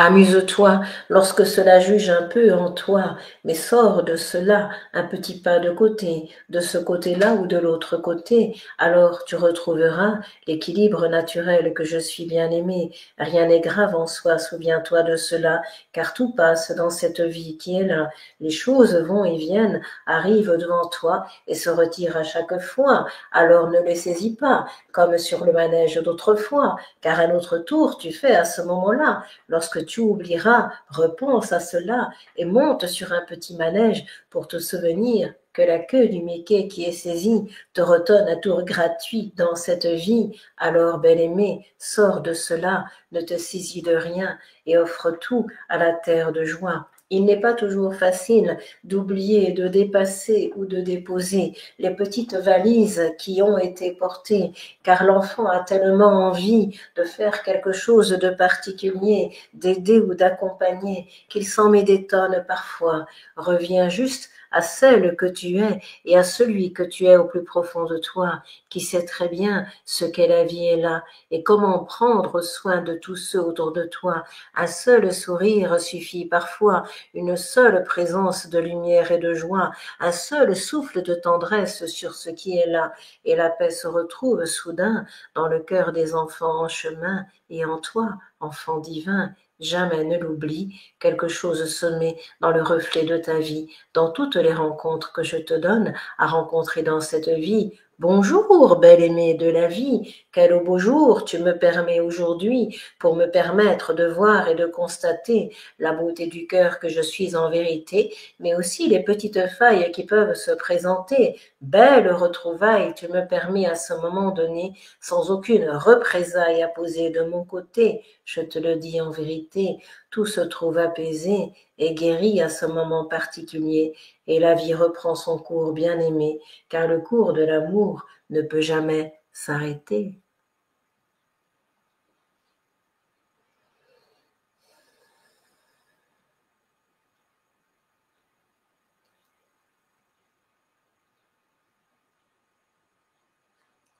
Amuse-toi lorsque cela juge un peu en toi, mais sors de cela un petit pas de côté, de ce côté-là ou de l'autre côté, alors tu retrouveras l'équilibre naturel que je suis bien-aimé. Rien n'est grave en soi, souviens-toi de cela, car tout passe dans cette vie qui est là. Les choses vont et viennent, arrivent devant toi et se retirent à chaque fois, alors ne les saisis pas, comme sur le manège d'autrefois, car un autre tour tu fais à ce moment-là. Lorsque tu oublieras, repense à cela et monte sur un petit manège pour te souvenir que la queue du Mickey qui est saisie te retonne un tour gratuit dans cette vie. Alors, bel-aimé, sors de cela, ne te saisis de rien et offre tout à la terre de joie. Il n'est pas toujours facile d'oublier, de dépasser ou de déposer les petites valises qui ont été portées, car l'enfant a tellement envie de faire quelque chose de particulier, d'aider ou d'accompagner, qu'il s'en met des tonnes parfois. Reviens juste à celle que tu es et à celui que tu es au plus profond de toi, qui sait très bien ce qu'est la vie est là et comment prendre soin de tous ceux autour de toi. Un seul sourire suffit parfois, une seule présence de lumière et de joie, un seul souffle de tendresse sur ce qui est là, et la paix se retrouve soudain dans le cœur des enfants en chemin, et en toi, enfant divin. Jamais ne l'oublie, quelque chose se met dans le reflet de ta vie, dans toutes les rencontres que je te donne à rencontrer dans cette vie. Bonjour, bel-aimé de la vie, quel beau jour tu me permets aujourd'hui pour me permettre de voir et de constater la beauté du cœur que je suis en vérité, mais aussi les petites failles qui peuvent se présenter. Belle retrouvaille, tu me permets à ce moment donné, sans aucune représaille à poser de mon côté, je te le dis en vérité, tout se trouve apaisé et guéri à ce moment particulier, et la vie reprend son cours bien-aimé, car le cours de l'amour ne peut jamais s'arrêter.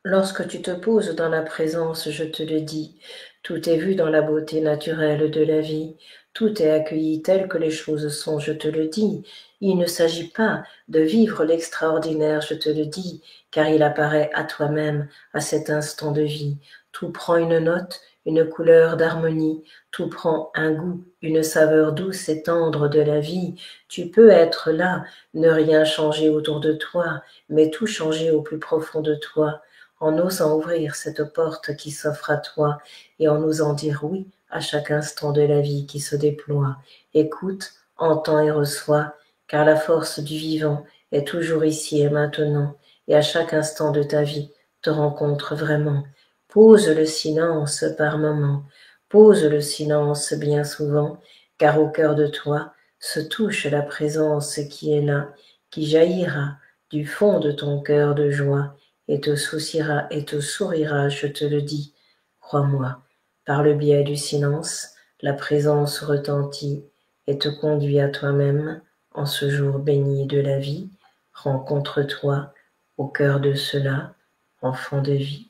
Lorsque tu te poses dans la présence, je te le dis, tout est vu dans la beauté naturelle de la vie, tout est accueilli tel que les choses sont, je te le dis. Il ne s'agit pas de vivre l'extraordinaire, je te le dis, car il apparaît à toi-même, à cet instant de vie. Tout prend une note, une couleur d'harmonie, tout prend un goût, une saveur douce et tendre de la vie. Tu peux être là, ne rien changer autour de toi, mais tout changer au plus profond de toi, en osant ouvrir cette porte qui s'offre à toi et en osant dire oui à chaque instant de la vie qui se déploie. Écoute, entends et reçois, car la force du vivant est toujours ici et maintenant, et à chaque instant de ta vie te rencontre vraiment. Pose le silence par moments, pose le silence bien souvent, car au cœur de toi se touche la présence qui est là, qui jaillira du fond de ton cœur de joie, et te souciera et te sourira, je te le dis. Crois-moi, par le biais du silence, la présence retentit et te conduit à toi-même en ce jour béni de la vie. Rencontre-toi au cœur de cela, enfant de vie.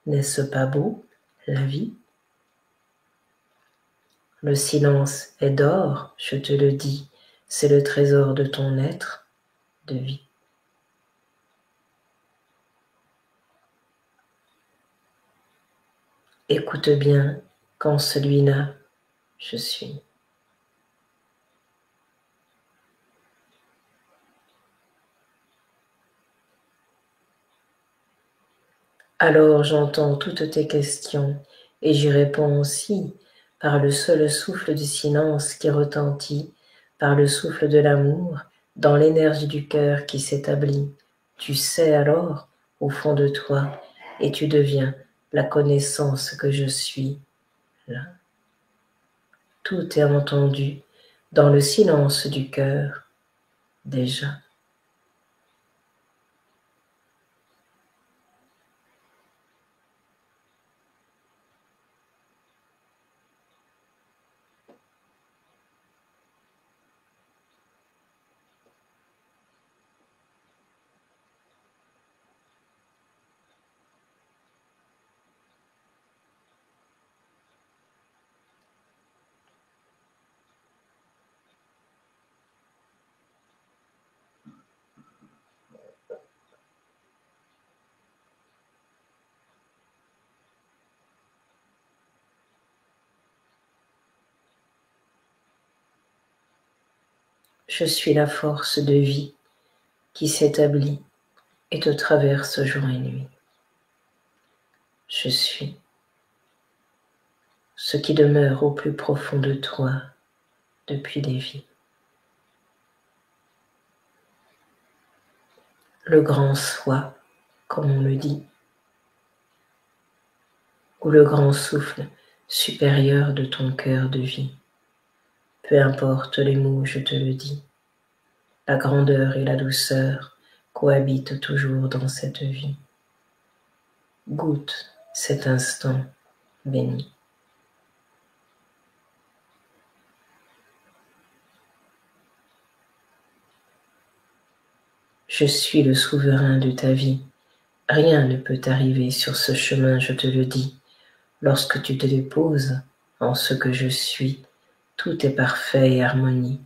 N'est-ce pas beau, la vie? Le silence est d'or, je te le dis, c'est le trésor de ton être de vie. Écoute bien quand celui-là, je suis. Alors j'entends toutes tes questions et j'y réponds aussi par le seul souffle du silence qui retentit, par le souffle de l'amour, dans l'énergie du cœur qui s'établit. Tu sais alors, au fond de toi, et tu deviens la connaissance que je suis là. Tout est entendu dans le silence du cœur déjà. Je suis la force de vie qui s'établit et te traverse jour et nuit. Je suis ce qui demeure au plus profond de toi depuis des vies. Le grand soi, comme on le dit, ou le grand souffle supérieur de ton cœur de vie. Peu importe les mots, je te le dis, la grandeur et la douceur cohabitent toujours dans cette vie. Goûte cet instant béni. Je suis le souverain de ta vie. Rien ne peut t'arriver sur ce chemin, je te le dis. Lorsque tu te déposes en ce que je suis, tout est parfait et harmonie,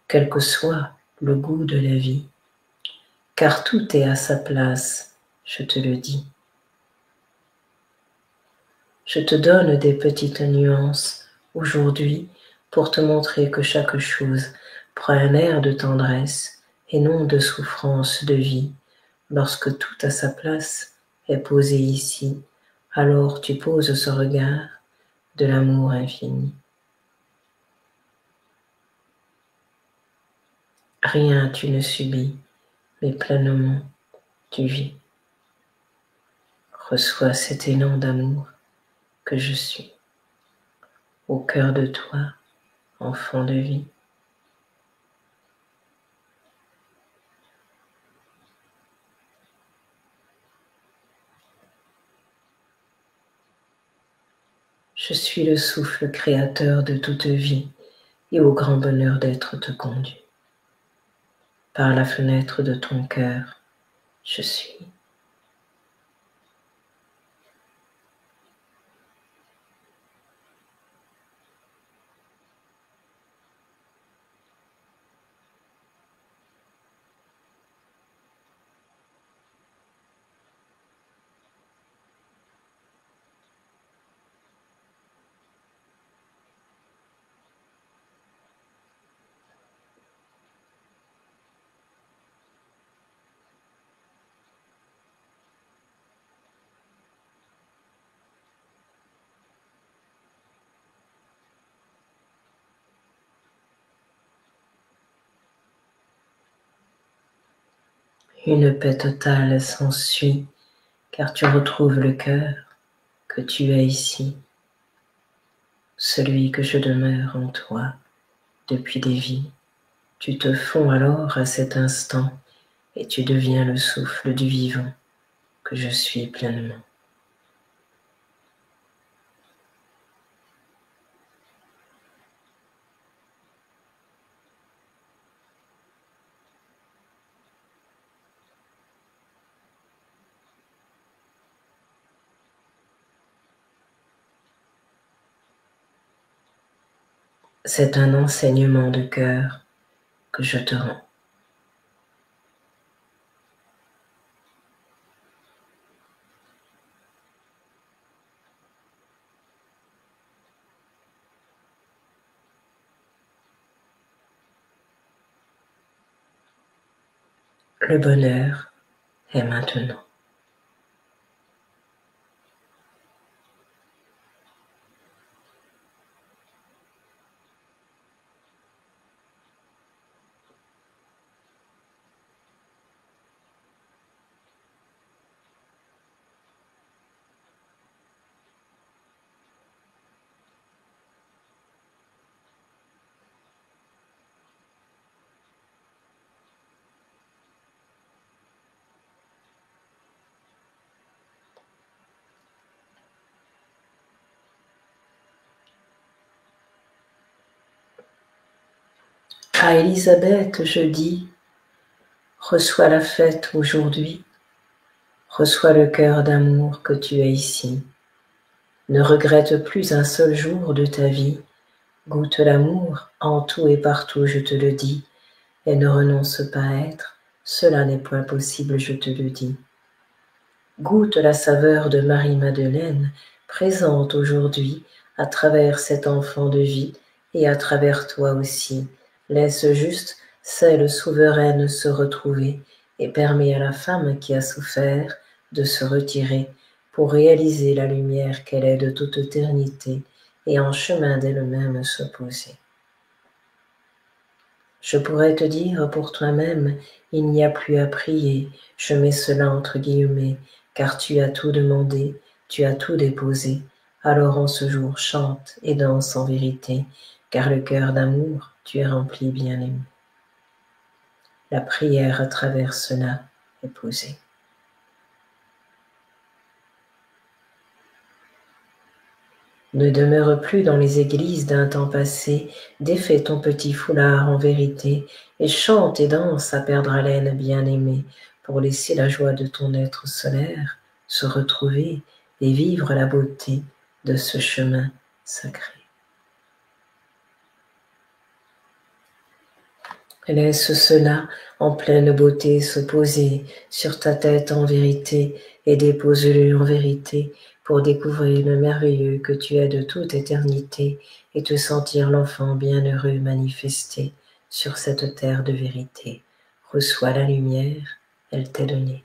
quel que soit le goût de la vie. Car tout est à sa place, je te le dis. Je te donne des petites nuances aujourd'hui pour te montrer que chaque chose prend un air de tendresse et non de souffrance de vie. Lorsque tout à sa place est posé ici, alors tu poses ce regard de l'amour infini. Rien tu ne subis, mais pleinement tu vis. Reçois cet élan d'amour que je suis, au cœur de toi, enfant de vie. Je suis le souffle créateur de toute vie et au grand bonheur d'être te conduit. Par la fenêtre de ton cœur, je suis. Une paix totale s'ensuit, car tu retrouves le cœur que tu es ici, celui que je demeure en toi depuis des vies. Tu te fonds alors à cet instant et tu deviens le souffle du vivant que je suis pleinement. C'est un enseignement de cœur que je te rends. Le bonheur est maintenant. À Elisabeth, je dis, reçois la fête aujourd'hui, reçois le cœur d'amour que tu es ici. Ne regrette plus un seul jour de ta vie, goûte l'amour en tout et partout, je te le dis, et ne renonce pas à être, cela n'est point possible, je te le dis. Goûte la saveur de Marie-Madeleine, présente aujourd'hui à travers cet enfant de vie et à travers toi aussi. Laisse juste celle souveraine se retrouver et permet à la femme qui a souffert de se retirer pour réaliser la lumière qu'elle est de toute éternité et en chemin d'elle-même se poser. Je pourrais te dire pour toi-même, il n'y a plus à prier, je mets cela entre guillemets, car tu as tout demandé, tu as tout déposé. Alors en ce jour chante et danse en vérité, car le cœur d'amour tu es rempli bien-aimé. La prière à travers cela est posée. Ne demeure plus dans les églises d'un temps passé, défais ton petit foulard en vérité, et chante et danse à perdre haleine bien-aimée, pour laisser la joie de ton être solaire se retrouver et vivre la beauté de ce chemin sacré. Laisse cela en pleine beauté se poser sur ta tête en vérité et dépose-le en vérité pour découvrir le merveilleux que tu es de toute éternité et te sentir l'enfant bienheureux manifesté sur cette terre de vérité. Reçois la lumière, elle t'est donnée.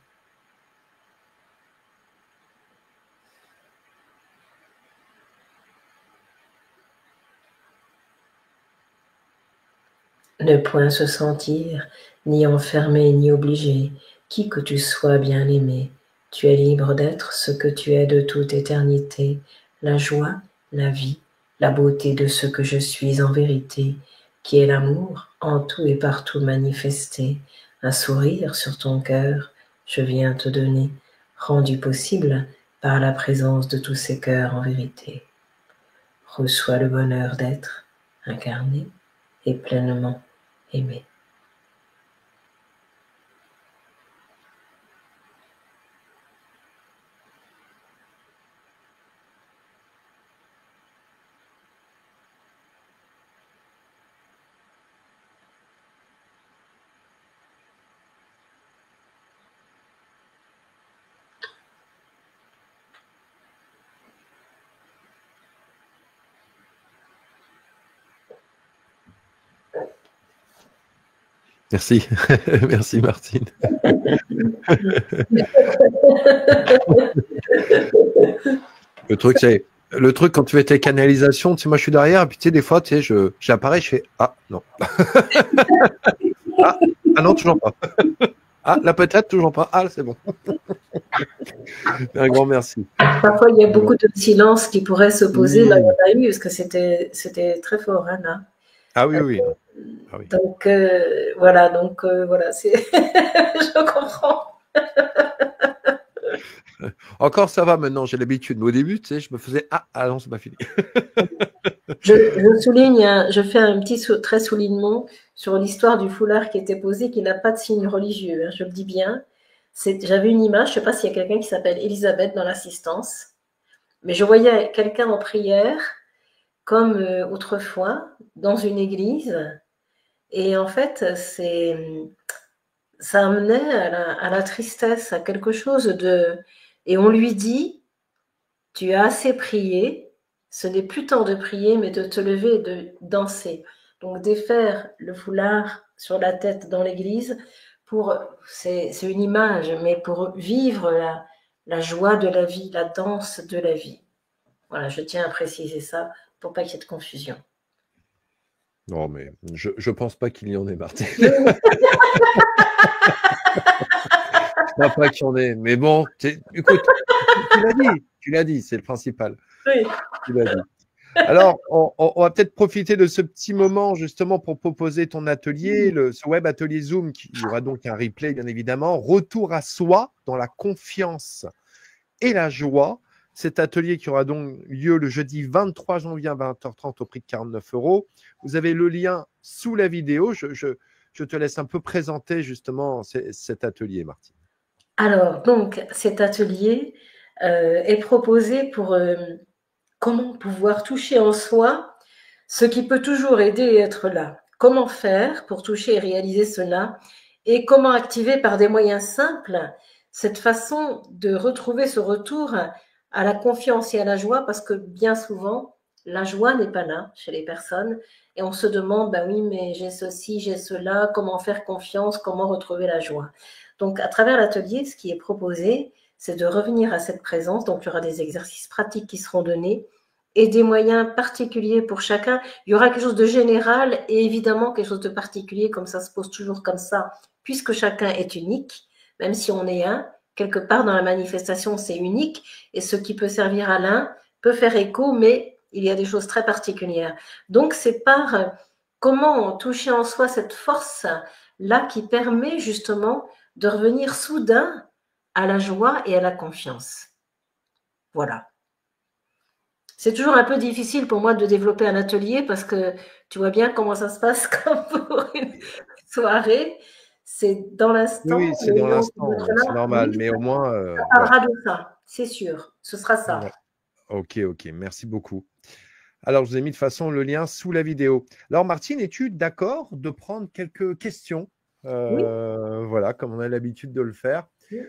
Ne point se sentir ni enfermé ni obligé, qui que tu sois bien-aimé, tu es libre d'être ce que tu es de toute éternité, la joie, la vie, la beauté de ce que je suis en vérité, qui est l'amour en tout et partout manifesté, un sourire sur ton cœur, je viens te donner, rendu possible par la présence de tous ces cœurs en vérité. Reçois le bonheur d'être incarné et pleinement aimé. Merci, merci Martine. Le truc quand tu fais tes canalisations, tu sais, moi je suis derrière, et puis tu sais, des fois, tu sais, j'apparais, je fais ah non. Ah non, toujours pas. Ah, là peut-être, toujours pas. Ah, c'est bon. Un grand merci. Parfois, il y a beaucoup de silence qui pourrait s'opposer. Là, il y Oui. en a eu, parce que c'était très fort, hein, là. Ah oui, oui. Non. Ah oui. Donc, voilà, je comprends. Encore ça va maintenant, j'ai l'habitude. Mais au début, tu sais, je me faisais ah non, c'est pas fini. Je fais un petit trait soulignement sur l'histoire du foulard qui était posé, qui n'a pas de signe religieux, hein, je le dis bien. J'avais une image, je ne sais pas s'il y a quelqu'un qui s'appelle Elisabeth dans l'assistance, mais je voyais quelqu'un en prière, comme autrefois, dans une église, et en fait, ça amenait à la tristesse, à quelque chose de... Et on lui dit, tu as assez prié, ce n'est plus temps de prier, mais de te lever et de danser. Donc défaire le foulard sur la tête dans l'église, c'est une image, mais pour vivre la joie de la vie, la danse de la vie. Voilà, je tiens à préciser ça pour pas qu'il y ait de confusion. Non, mais je pense pas qu'il y en ait, Martine. Je crois pas qu'il y en ait. Mais bon, écoute, tu l'as dit, c'est le principal. Oui. Tu l'as dit. Alors, on va peut-être profiter de ce petit moment justement pour proposer ton atelier, ce web atelier Zoom, il y aura donc un replay bien évidemment, retour à soi dans la confiance et la joie. Cet atelier qui aura donc lieu le jeudi 23 janvier à 20h30 au prix de 49 €. Vous avez le lien sous la vidéo. Je te laisse un peu présenter justement cet atelier, Martine. Alors, donc, cet atelier est proposé pour comment pouvoir toucher en soi ce qui peut toujours aider et être là. Comment faire pour toucher et réaliser cela et comment activer par des moyens simples cette façon de retrouver ce retour à la confiance et à la joie, parce que bien souvent, la joie n'est pas là chez les personnes et on se demande, ben oui, mais j'ai ceci, j'ai cela, comment faire confiance, comment retrouver la joie. Donc, à travers l'atelier, ce qui est proposé, c'est de revenir à cette présence. Donc, il y aura des exercices pratiques qui seront donnés et des moyens particuliers pour chacun. Il y aura quelque chose de général et évidemment quelque chose de particulier, comme ça se pose toujours comme ça, puisque chacun est unique, même si on est un, quelque part dans la manifestation, c'est unique, et ce qui peut servir à l'un peut faire écho, mais il y a des choses très particulières. Donc, c'est par comment toucher en soi cette force-là qui permet justement de revenir soudain à la joie et à la confiance. Voilà. C'est toujours un peu difficile pour moi de développer un atelier parce que tu vois bien comment ça se passe comme pour une soirée. C'est dans l'instant. Oui, c'est dans l'instant, c'est normal, Oui, mais au moins, ça voilà. parlera de ça, c'est sûr. Ce sera ça. Ouais. Ok, merci beaucoup. Alors, je vous ai mis de toute façon le lien sous la vidéo. Alors, Martine, es-tu d'accord de prendre quelques questions? Oui. Voilà, comme on a l'habitude de le faire. Oui.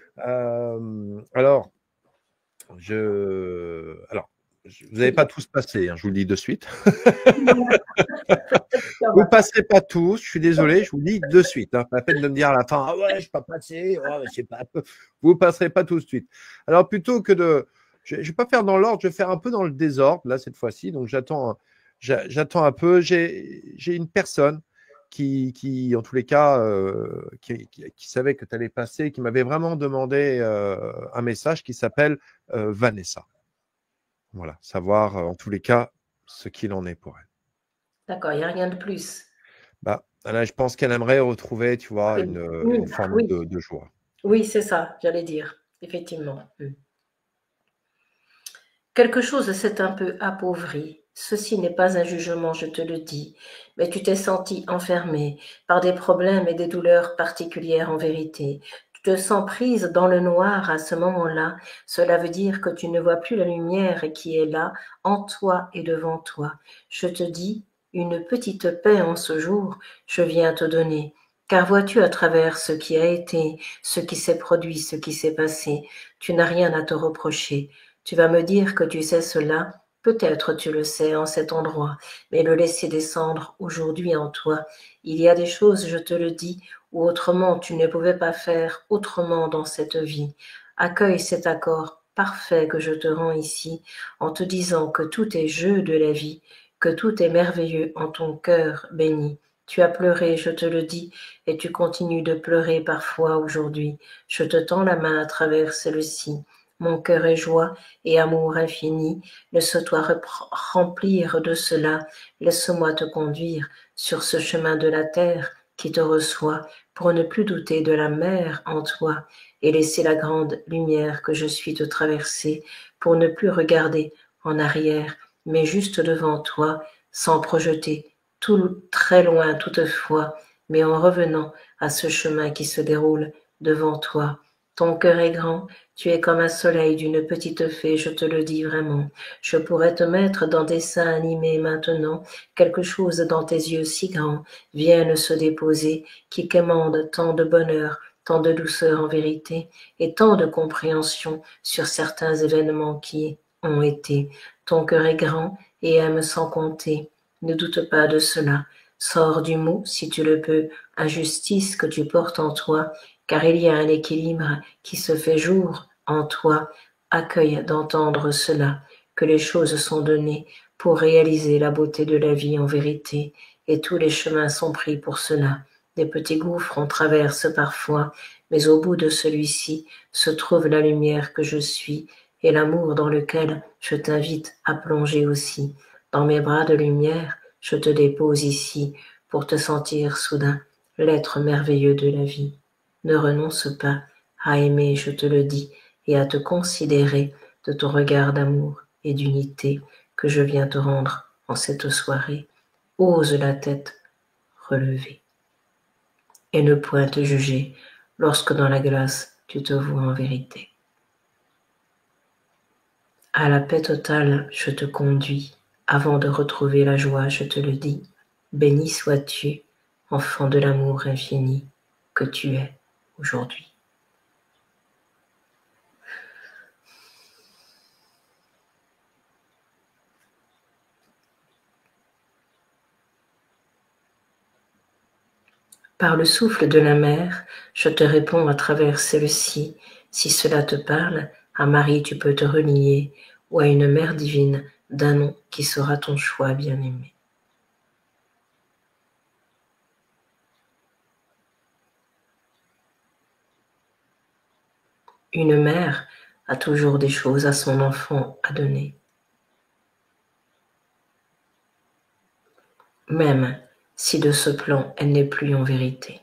Alors, vous n'avez pas tous passé, hein, je vous le dis de suite. Vous ne passerez pas tous, je suis désolé, je vous le dis de suite. Hein. Pas la peine de me dire à la fin, ah ouais, je ne suis pas passé, oh, je sais pas. Vous ne passerez pas tout de suite. Alors, plutôt que de. Je ne vais pas faire dans l'ordre, je vais faire un peu dans le désordre, là, cette fois-ci. Donc, j'attends un peu. J'ai une personne qui, en tous les cas, qui savait que tu allais passer, qui m'avait vraiment demandé un message qui s'appelle Vanessa. Voilà, savoir, en tous les cas, ce qu'il en est pour elle. D'accord, il n'y a rien de plus. Bah, là, je pense qu'elle aimerait retrouver, tu vois, une forme Oui, de joie. oui, c'est ça, j'allais dire, effectivement. Quelque chose s'est un peu appauvri. Ceci n'est pas un jugement, je te le dis, mais tu t'es senti enfermé par des problèmes et des douleurs particulières en vérité. Tu te sens prise dans le noir à ce moment-là. Cela veut dire que tu ne vois plus la lumière qui est là, en toi et devant toi. Je te dis, une petite paix en ce jour, je viens te donner. Car vois-tu à travers ce qui a été, ce qui s'est produit, ce qui s'est passé, tu n'as rien à te reprocher. Tu vas me dire que tu sais cela, peut-être tu le sais en cet endroit, mais le laisser descendre aujourd'hui en toi. Il y a des choses, je te le dis, ou autrement tu ne pouvais pas faire autrement dans cette vie. Accueille cet accord parfait que je te rends ici, en te disant que tout est jeu de la vie, que tout est merveilleux en ton cœur béni. Tu as pleuré, je te le dis, et tu continues de pleurer parfois aujourd'hui. Je te tends la main à travers celle-ci. Mon cœur est joie et amour infini. Laisse-toi remplir de cela. Laisse-moi te conduire sur ce chemin de la terre qui te reçoit pour ne plus douter de la mer en toi et laisser la grande lumière que je suis te traverser pour ne plus regarder en arrière, mais juste devant toi, sans projeter tout très loin toutefois, mais en revenant à ce chemin qui se déroule devant toi. Ton cœur est grand, tu es comme un soleil d'une petite fée, je te le dis vraiment. Je pourrais te mettre dans des seins animés maintenant, quelque chose dans tes yeux si grands viennent se déposer, qui commandent tant de bonheur, tant de douceur en vérité, et tant de compréhension sur certains événements qui ont été. Ton cœur est grand et aime sans compter. Ne doute pas de cela. Sors du mot, si tu le peux, injustice que tu portes en toi, car il y a un équilibre qui se fait jour en toi. Accueille d'entendre cela, que les choses sont données pour réaliser la beauté de la vie en vérité, et tous les chemins sont pris pour cela. Des petits gouffres on traverse parfois, mais au bout de celui-ci se trouve la lumière que je suis, et l'amour dans lequel je t'invite à plonger aussi. Dans mes bras de lumière, je te dépose ici pour te sentir soudain l'être merveilleux de la vie. Ne renonce pas à aimer, je te le dis, et à te considérer de ton regard d'amour et d'unité que je viens te rendre en cette soirée. Ose la tête relevée et ne point te juger lorsque dans la glace tu te vois en vérité. À la paix totale, je te conduis. Avant de retrouver la joie, je te le dis. Béni sois-tu, enfant de l'amour infini que tu es aujourd'hui. Par le souffle de la mer, je te réponds à travers celle-ci. Si cela te parle, à Marie tu peux te relier, ou à une mère divine d'un nom qui sera ton choix bien-aimé. Une mère a toujours des choses à son enfant à donner. Même si de ce plan elle n'est plus en vérité.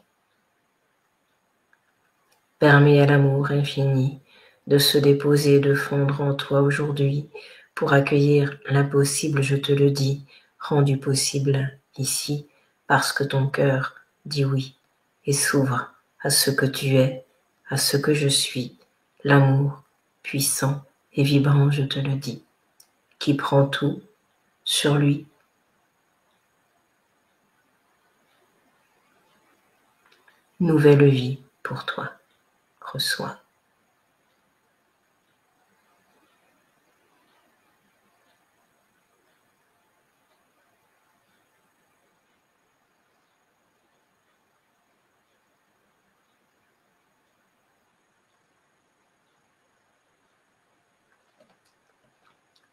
Permets à l'amour infini de se déposer et de fondre en toi aujourd'hui pour accueillir l'impossible, je te le dis, rendu possible ici parce que ton cœur dit oui et s'ouvre à ce que tu es, à ce que je suis, l'amour puissant et vibrant, je te le dis, qui prend tout sur lui. Nouvelle vie pour toi. Reçois.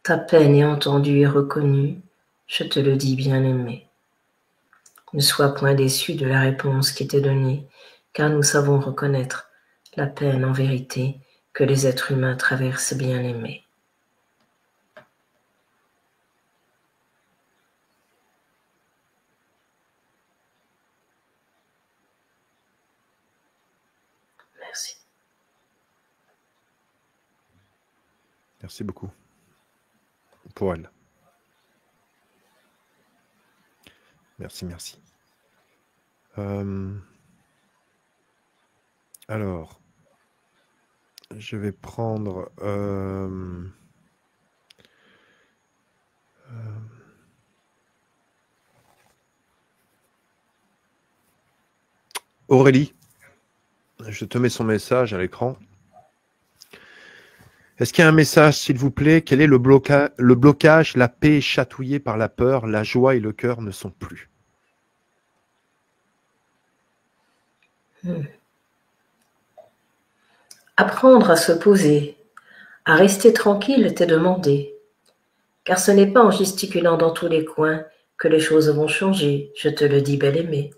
Ta peine est entendue et reconnue, je te le dis bien-aimé. Ne sois point déçu de la réponse qui t'est donnée, car nous savons reconnaître la peine en vérité que les êtres humains traversent bien-aimés. Merci. Merci beaucoup pour elle. Merci, merci. Alors, je vais prendre Aurélie. Je te mets son message à l'écran. Est-ce qu'il y a un message, s'il vous plaît? Quel est le blocage? La paix est chatouillée par la peur, la joie et le cœur ne sont plus. Apprendre à se poser, à rester tranquille t'est demandé, car ce n'est pas en gesticulant dans tous les coins que les choses vont changer, je te le dis, bel-aimé.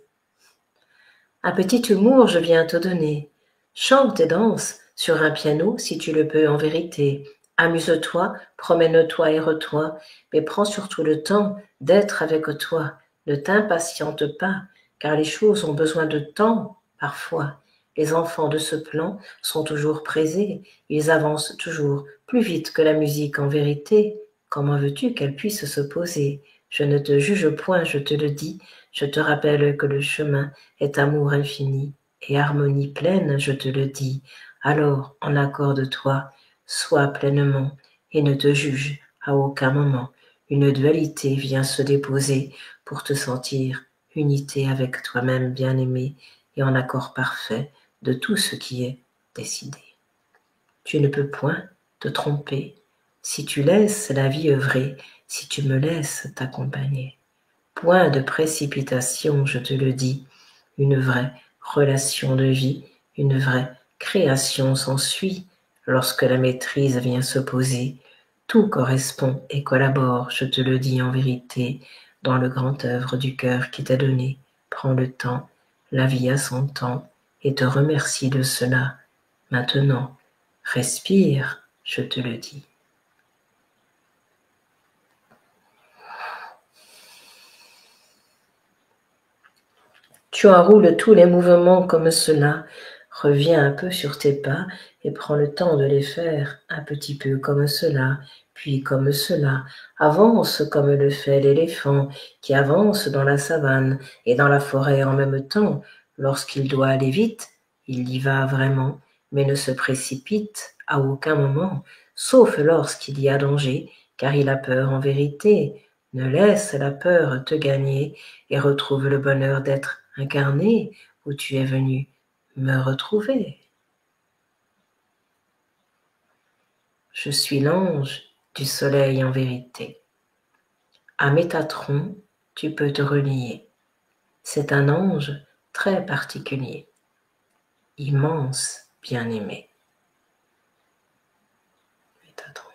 Un petit humour je viens te donner. Chante et danse sur un piano si tu le peux en vérité. Amuse-toi, promène-toi, erre-toi, mais prends surtout le temps d'être avec toi. Ne t'impatiente pas, car les choses ont besoin de temps parfois. Les enfants de ce plan sont toujours pressés, ils avancent toujours plus vite que la musique en vérité. Comment veux-tu qu'elle puisse se poser? Je ne te juge point, je te le dis, je te rappelle que le chemin est amour infini et harmonie pleine, je te le dis. Alors, en accord de toi, sois pleinement et ne te juge à aucun moment. Une dualité vient se déposer pour te sentir unité avec toi-même bien-aimé et en accord parfait de tout ce qui est décidé. Tu ne peux point te tromper si tu laisses la vie œuvrer, si tu me laisses t'accompagner. Point de précipitation, je te le dis, une vraie relation de vie, une vraie création s'ensuit lorsque la maîtrise vient se poser. Tout correspond et collabore, je te le dis en vérité, dans le grand œuvre du cœur qui t'a donné. Prends le temps, la vie a son temps, et te remercie de cela. Maintenant, respire, je te le dis. Tu enroules tous les mouvements comme cela, reviens un peu sur tes pas et prends le temps de les faire un petit peu comme cela, puis comme cela. Avance comme le fait l'éléphant qui avance dans la savane et dans la forêt en même temps. Lorsqu'il doit aller vite, il y va vraiment, mais ne se précipite à aucun moment, sauf lorsqu'il y a danger, car il a peur en vérité. Ne laisse la peur te gagner et retrouve le bonheur d'être incarné où tu es venu me retrouver. Je suis l'ange du soleil en vérité. À Métatron, tu peux te relier. C'est un ange très particulier, immense bien-aimé. Métatron.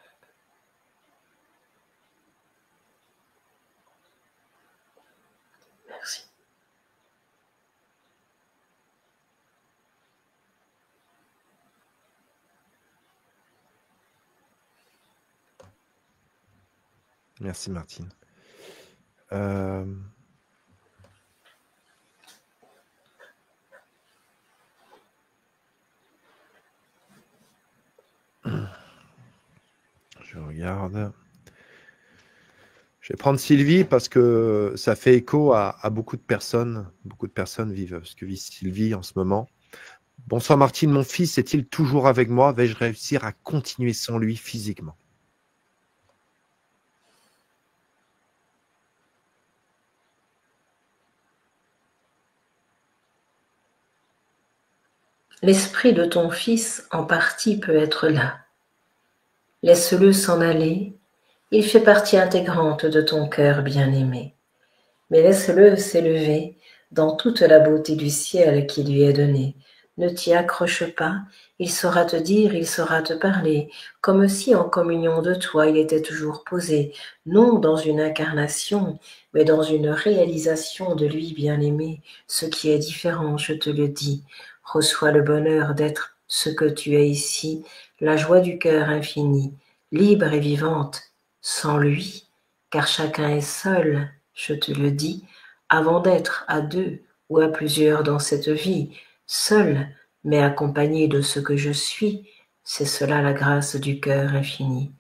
Merci. Merci Martine. Je regarde. Je vais prendre Sylvie parce que ça fait écho à beaucoup de personnes. Beaucoup de personnes vivent ce que vit Sylvie en ce moment. Bonsoir Martine, mon fils est-il toujours avec moi? Vais-je réussir à continuer sans lui physiquement? L'esprit de ton fils en partie peut être là. Laisse-le s'en aller, il fait partie intégrante de ton cœur bien-aimé. Mais laisse-le s'élever dans toute la beauté du ciel qui lui est donnée. Ne t'y accroche pas, il saura te dire, il saura te parler, comme si en communion de toi il était toujours posé, non dans une incarnation, mais dans une réalisation de lui bien-aimé, ce qui est différent, je te le dis. Reçois le bonheur d'être ce que tu es ici, la joie du cœur infini, libre et vivante, sans lui, car chacun est seul, je te le dis, avant d'être à deux ou à plusieurs dans cette vie, seul, mais accompagné de ce que je suis, c'est cela la grâce du cœur infini.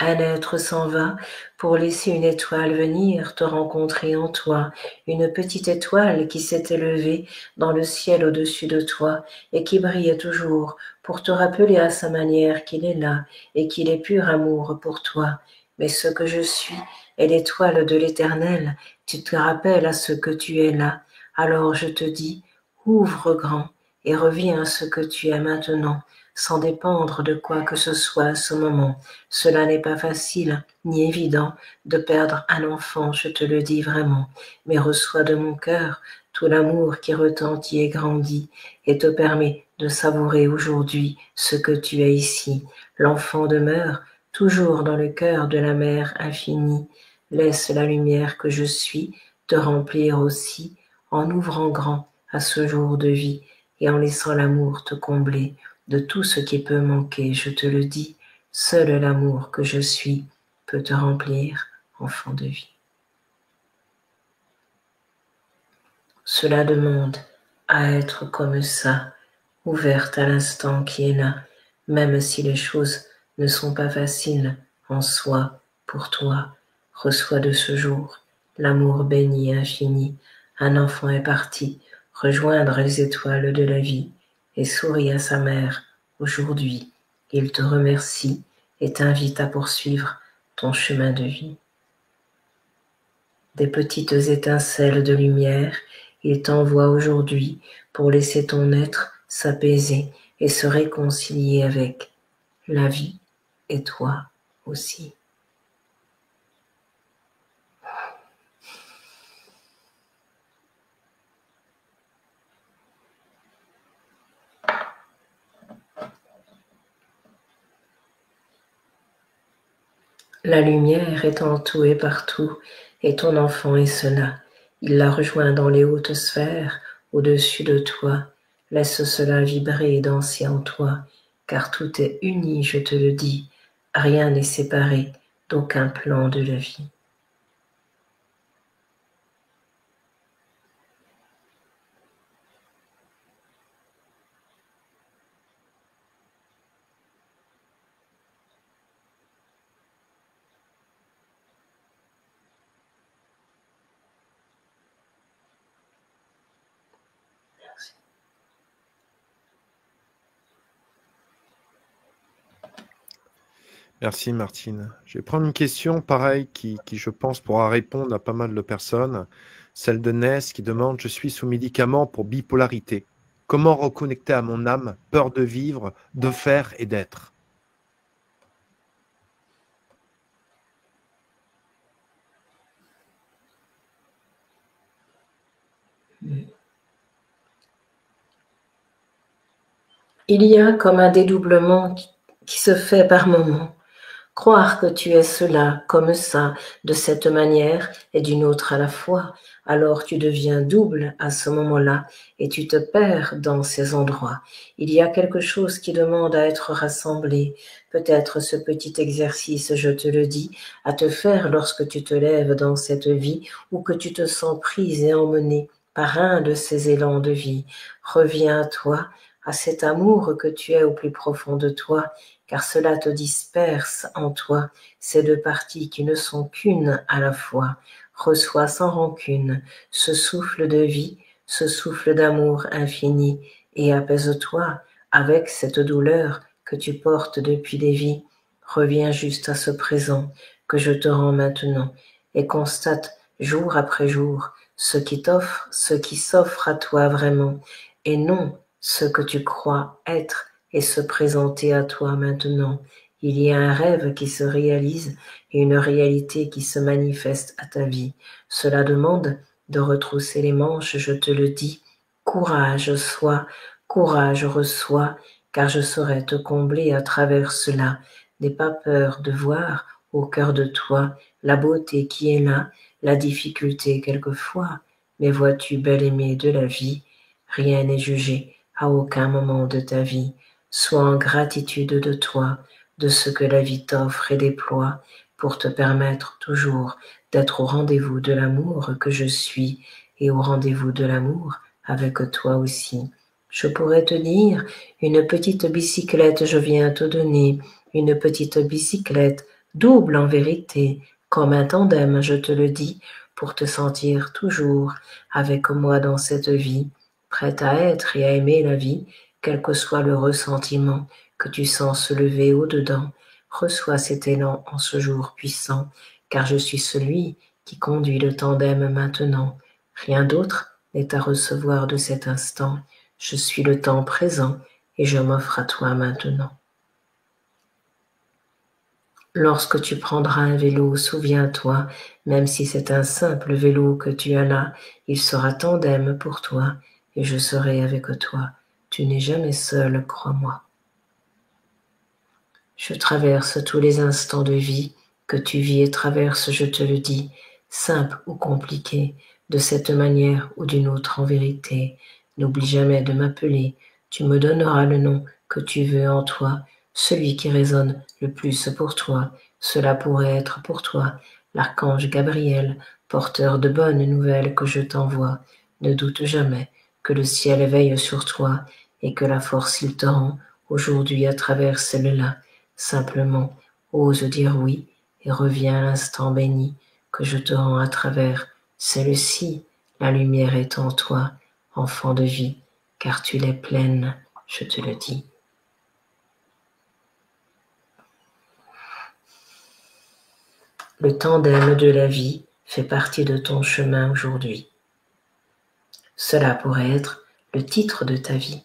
Un être s'en va pour laisser une étoile venir te rencontrer en toi, une petite étoile qui s'est élevée dans le ciel au-dessus de toi et qui brille toujours pour te rappeler à sa manière qu'il est là et qu'il est pur amour pour toi. Mais ce que je suis est l'étoile de l'Éternel, tu te rappelles à ce que tu es là. Alors je te dis, ouvre grand et reviens à ce que tu es maintenant, sans dépendre de quoi que ce soit à ce moment. Cela n'est pas facile ni évident de perdre un enfant, je te le dis vraiment, mais reçois de mon cœur tout l'amour qui retentit et grandit et te permet de savourer aujourd'hui ce que tu es ici. L'enfant demeure toujours dans le cœur de la mère infinie. Laisse la lumière que je suis te remplir aussi en ouvrant grand à ce jour de vie et en laissant l'amour te combler de tout ce qui peut manquer. Je te le dis, seul l'amour que je suis peut te remplir, enfant de vie. Cela demande à être comme ça, ouverte à l'instant qui est là, même si les choses ne sont pas faciles en soi pour toi. Reçois de ce jour l'amour béni et infini. Un enfant est parti rejoindre les étoiles de la vie et sourit à sa mère. Aujourd'hui, il te remercie et t'invite à poursuivre ton chemin de vie. Des petites étincelles de lumière, il t'envoie aujourd'hui pour laisser ton être s'apaiser et se réconcilier avec la vie et toi aussi. La lumière est en tout et partout, et ton enfant est cela. Il la rejoint dans les hautes sphères, au-dessus de toi. Laisse cela vibrer et danser en toi, car tout est uni, je te le dis. Rien n'est séparé d'aucun plan de la vie. Merci. Merci Martine. Je vais prendre une question pareille qui, je pense, pourra répondre à pas mal de personnes. Celle de Ness qui demande: je suis sous médicament pour bipolarité. Comment reconnecter à mon âme, peur de vivre, de faire et d'être? Il y a comme un dédoublement qui se fait par moments. Croire que tu es cela, comme ça, de cette manière et d'une autre à la fois, alors tu deviens double à ce moment-là et tu te perds dans ces endroits. Il y a quelque chose qui demande à être rassemblé, peut-être ce petit exercice, je te le dis, à te faire lorsque tu te lèves dans cette vie ou que tu te sens prise et emmenée par un de ces élans de vie. Reviens à toi, à cet amour que tu es au plus profond de toi, car cela te disperse en toi, ces deux parties qui ne sont qu'une à la fois. Reçois sans rancune ce souffle de vie, ce souffle d'amour infini, et apaise-toi avec cette douleur que tu portes depuis des vies. Reviens juste à ce présent que je te rends maintenant, et constate jour après jour ce qui s'offre à toi vraiment, et non ce que tu crois être et se présenter à toi maintenant. Il y a un rêve qui se réalise et une réalité qui se manifeste à ta vie. Cela demande de retrousser les manches, je te le dis. Courage, sois, courage, reçois, car je saurai te combler à travers cela. N'aie pas peur de voir au cœur de toi la beauté qui est là, la difficulté quelquefois. Mais vois-tu, bel-aimé de la vie, rien n'est jugé à aucun moment de ta vie. Sois en gratitude de toi, de ce que la vie t'offre et déploie pour te permettre toujours d'être au rendez-vous de l'amour que je suis et au rendez-vous de l'amour avec toi aussi. Je pourrais te dire, une petite bicyclette je viens te donner, une petite bicyclette, double en vérité, comme un tandem, je te le dis, pour te sentir toujours avec moi dans cette vie, prête à être et à aimer la vie, quel que soit le ressentiment que tu sens se lever au-dedans. Reçois cet élan en ce jour puissant, car je suis celui qui conduit le tandem maintenant. Rien d'autre n'est à recevoir de cet instant. Je suis le temps présent et je m'offre à toi maintenant. Lorsque tu prendras un vélo, souviens-toi, même si c'est un simple vélo que tu as là, il sera tandem pour toi et je serai avec toi. Tu n'es jamais seul, crois-moi. Je traverse tous les instants de vie que tu vis et traverses, je te le dis, simple ou compliqué, de cette manière ou d'une autre en vérité. N'oublie jamais de m'appeler, tu me donneras le nom que tu veux en toi, celui qui résonne le plus pour toi. Cela pourrait être pour toi l'archange Gabriel, porteur de bonnes nouvelles que je t'envoie. Ne doute jamais que le ciel veille sur toi et que la force il te rend aujourd'hui à travers celle-là. Simplement, ose dire oui et reviens à l'instant béni que je te rends à travers celle-ci. La lumière est en toi, enfant de vie, car tu l'es pleine, je te le dis. Le tandem de la vie fait partie de ton chemin aujourd'hui. Cela pourrait être le titre de ta vie.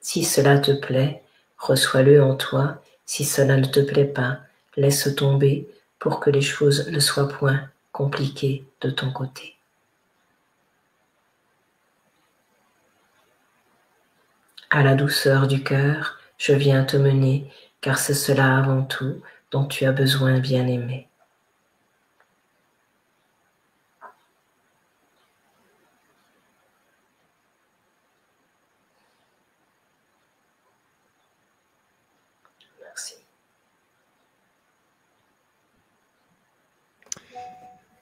Si cela te plaît, reçois-le en toi. Si cela ne te plaît pas, laisse tomber pour que les choses ne soient point compliquées de ton côté. À la douceur du cœur, je viens te mener, car c'est cela avant tout dont tu as besoin, bien-aimé. Merci.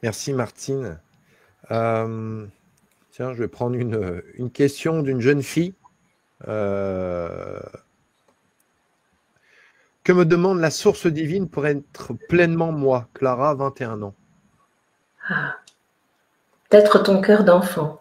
Merci Martine. Tiens, je vais prendre une question d'une jeune fille. Que me demande la source divine pour être pleinement moi, Clara, 21 ans? D'être ton cœur d'enfant.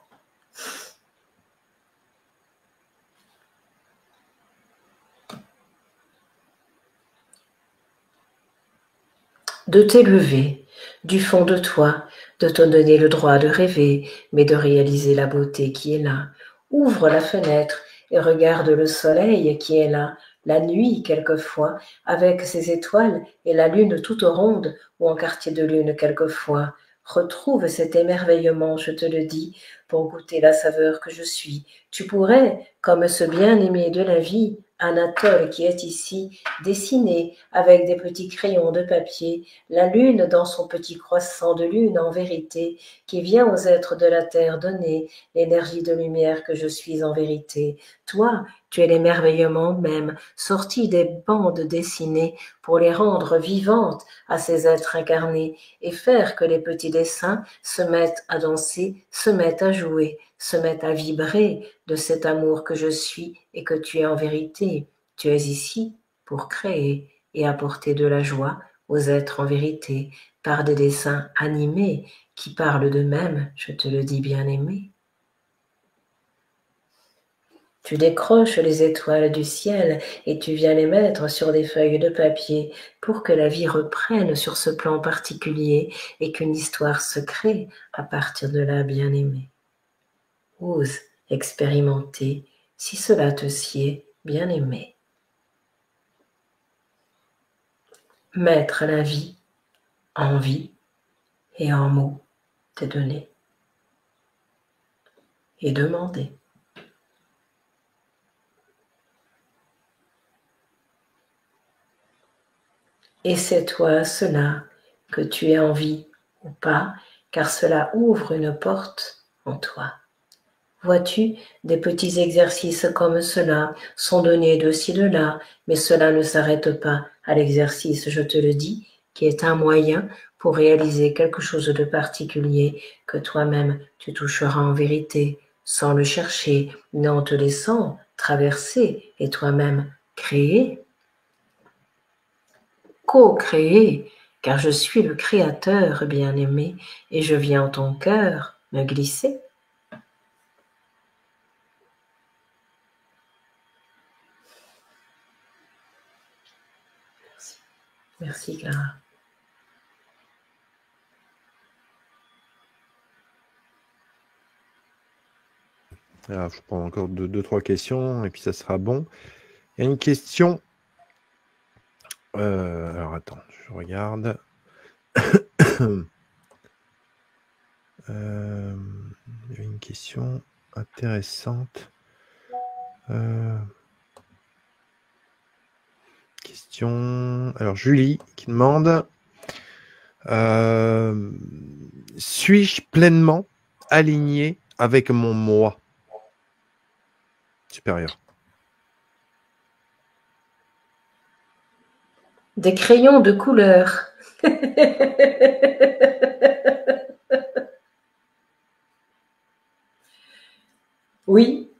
De t'élever du fond de toi, de te donner le droit de rêver, mais de réaliser la beauté qui est là. Ouvre la fenêtre et regarde le soleil qui est là, la nuit quelquefois, avec ses étoiles et la lune toute ronde, ou en quartier de lune quelquefois. Retrouve cet émerveillement, je te le dis, pour goûter la saveur que je suis. Tu pourrais, comme ce bien-aimé de la vie, Anatole qui est ici, dessiner avec des petits crayons de papier la lune dans son petit croissant de lune en vérité, qui vient aux êtres de la terre donner l'énergie de lumière que je suis en vérité. Toi, tu es l'émerveillement même, sorti des bandes dessinées pour les rendre vivantes à ces êtres incarnés et faire que les petits dessins se mettent à danser, se mettent à jouer, se mettent à vibrer de cet amour que je suis et que tu es en vérité. Tu es ici pour créer et apporter de la joie aux êtres en vérité par des dessins animés qui parlent d'eux-mêmes, je te le dis bien-aimé. Tu décroches les étoiles du ciel et tu viens les mettre sur des feuilles de papier pour que la vie reprenne sur ce plan particulier et qu'une histoire se crée à partir de là, bien-aimé. Ose expérimenter si cela te sied, bien-aimé. Mettre la vie en vie et en mots t'est donné. Et demander. Et c'est toi cela, que tu aies envie ou pas, car cela ouvre une porte en toi. Vois-tu, des petits exercices comme cela sont donnés de ci, de là, mais cela ne s'arrête pas à l'exercice, je te le dis, qui est un moyen pour réaliser quelque chose de particulier que toi-même tu toucheras en vérité, sans le chercher, mais en te laissant traverser et toi-même créer. Co-créer, car je suis le Créateur bien-aimé et je viens en ton cœur me glisser. Merci. Merci, Clara. Alors, je prends encore deux, trois questions et puis ça sera bon. Il y a une question. Alors, attends, je regarde. Il y a une question intéressante. Question. Alors, Julie qui demande suis-je pleinement aligné avec mon moi supérieur? Des crayons de couleur. Oui,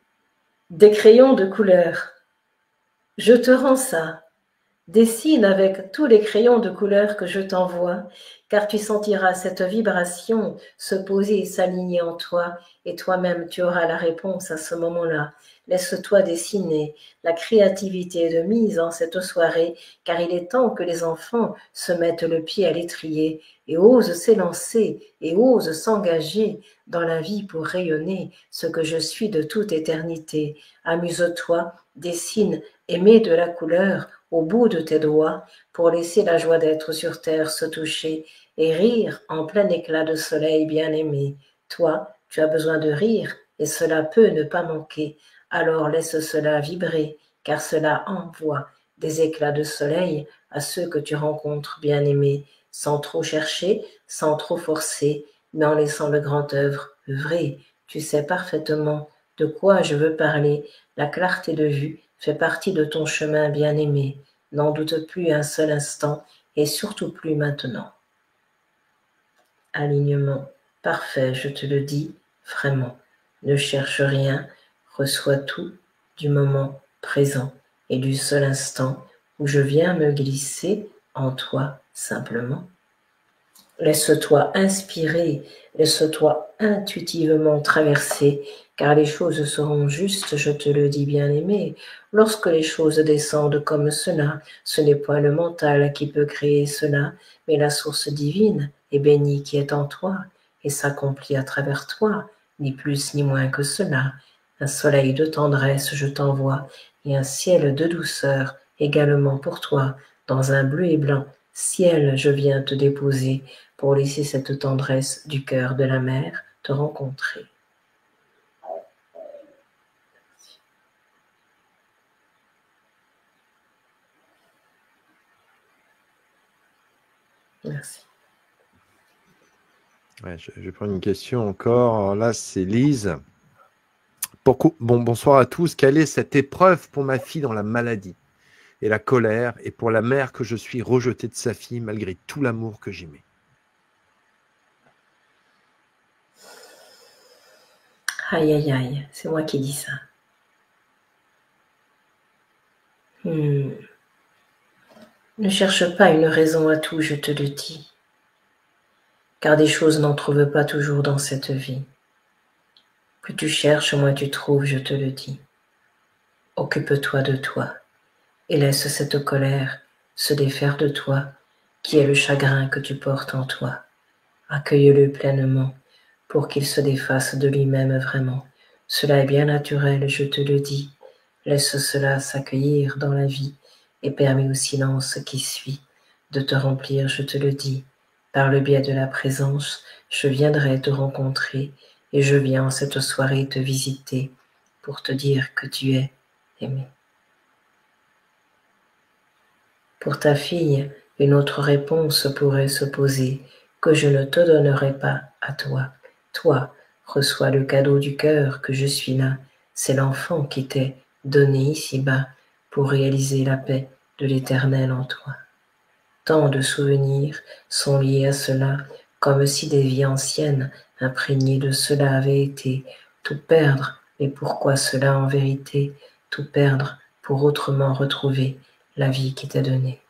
des crayons de couleur. Je te rends ça. Dessine avec tous les crayons de couleur que je t'envoie, car tu sentiras cette vibration se poser et s'aligner en toi, et toi-même tu auras la réponse à ce moment-là. Laisse-toi dessiner. La créativité est de mise en cette soirée, car il est temps que les enfants se mettent le pied à l'étrier et osent s'élancer et osent s'engager dans la vie pour rayonner ce que je suis de toute éternité. Amuse-toi, dessine, et mets de la couleur au bout de tes doigts pour laisser la joie d'être sur terre se toucher et rire en plein éclat de soleil bien-aimé. Toi, tu as besoin de rire et cela peut ne pas manquer. Alors laisse cela vibrer, car cela envoie des éclats de soleil à ceux que tu rencontres bien-aimés, sans trop chercher, sans trop forcer, mais en laissant le grand œuvre œuvrer. Tu sais parfaitement de quoi je veux parler. La clarté de vue fait partie de ton chemin bien-aimé. N'en doute plus un seul instant, et surtout plus maintenant. Alignement parfait, je te le dis, vraiment. Ne cherche rien, reçois tout du moment présent et du seul instant où je viens me glisser en toi simplement. Laisse-toi inspirer, laisse-toi intuitivement traverser, car les choses seront justes, je te le dis bien-aimé. Lorsque les choses descendent comme cela, ce n'est point le mental qui peut créer cela, mais la source divine et bénie qui est en toi, et s'accomplit à travers toi, ni plus ni moins que cela. Un soleil de tendresse je t'envoie, et un ciel de douceur également pour toi, dans un bleu et blanc ciel je viens te déposer, pour laisser cette tendresse du cœur de la mère te rencontrer. Merci. Ouais, je vais prendre une question encore. Alors là, c'est Lise. Bonsoir à tous. Quelle est cette épreuve pour ma fille dans la maladie et la colère, et pour la mère que je suis rejetée de sa fille malgré tout l'amour que j'y mets? Aïe, aïe, aïe, c'est moi qui dis ça. Ne cherche pas une raison à tout, je te le dis, car des choses n'en trouvent pas toujours dans cette vie. Plus tu cherches, moins tu trouves, je te le dis. Occupe-toi de toi et laisse cette colère se défaire de toi, qui est le chagrin que tu portes en toi. Accueille-le pleinement pour qu'il se défasse de lui-même vraiment. Cela est bien naturel, je te le dis. Laisse cela s'accueillir dans la vie et permets au silence qui suit de te remplir, je te le dis. Par le biais de la présence, je viendrai te rencontrer et je viens en cette soirée te visiter pour te dire que tu es aimé. Pour ta fille, une autre réponse pourrait se poser, que je ne te donnerai pas à toi. Toi, reçois le cadeau du cœur que je suis là. C'est l'enfant qui t'est donné ici-bas pour réaliser la paix de l'éternel en toi. Tant de souvenirs sont liés à cela, comme si des vies anciennes imprégnées de cela avaient été. Tout perdre, mais pourquoi cela en vérité? Tout perdre pour autrement retrouver la vie qui t'est donnée.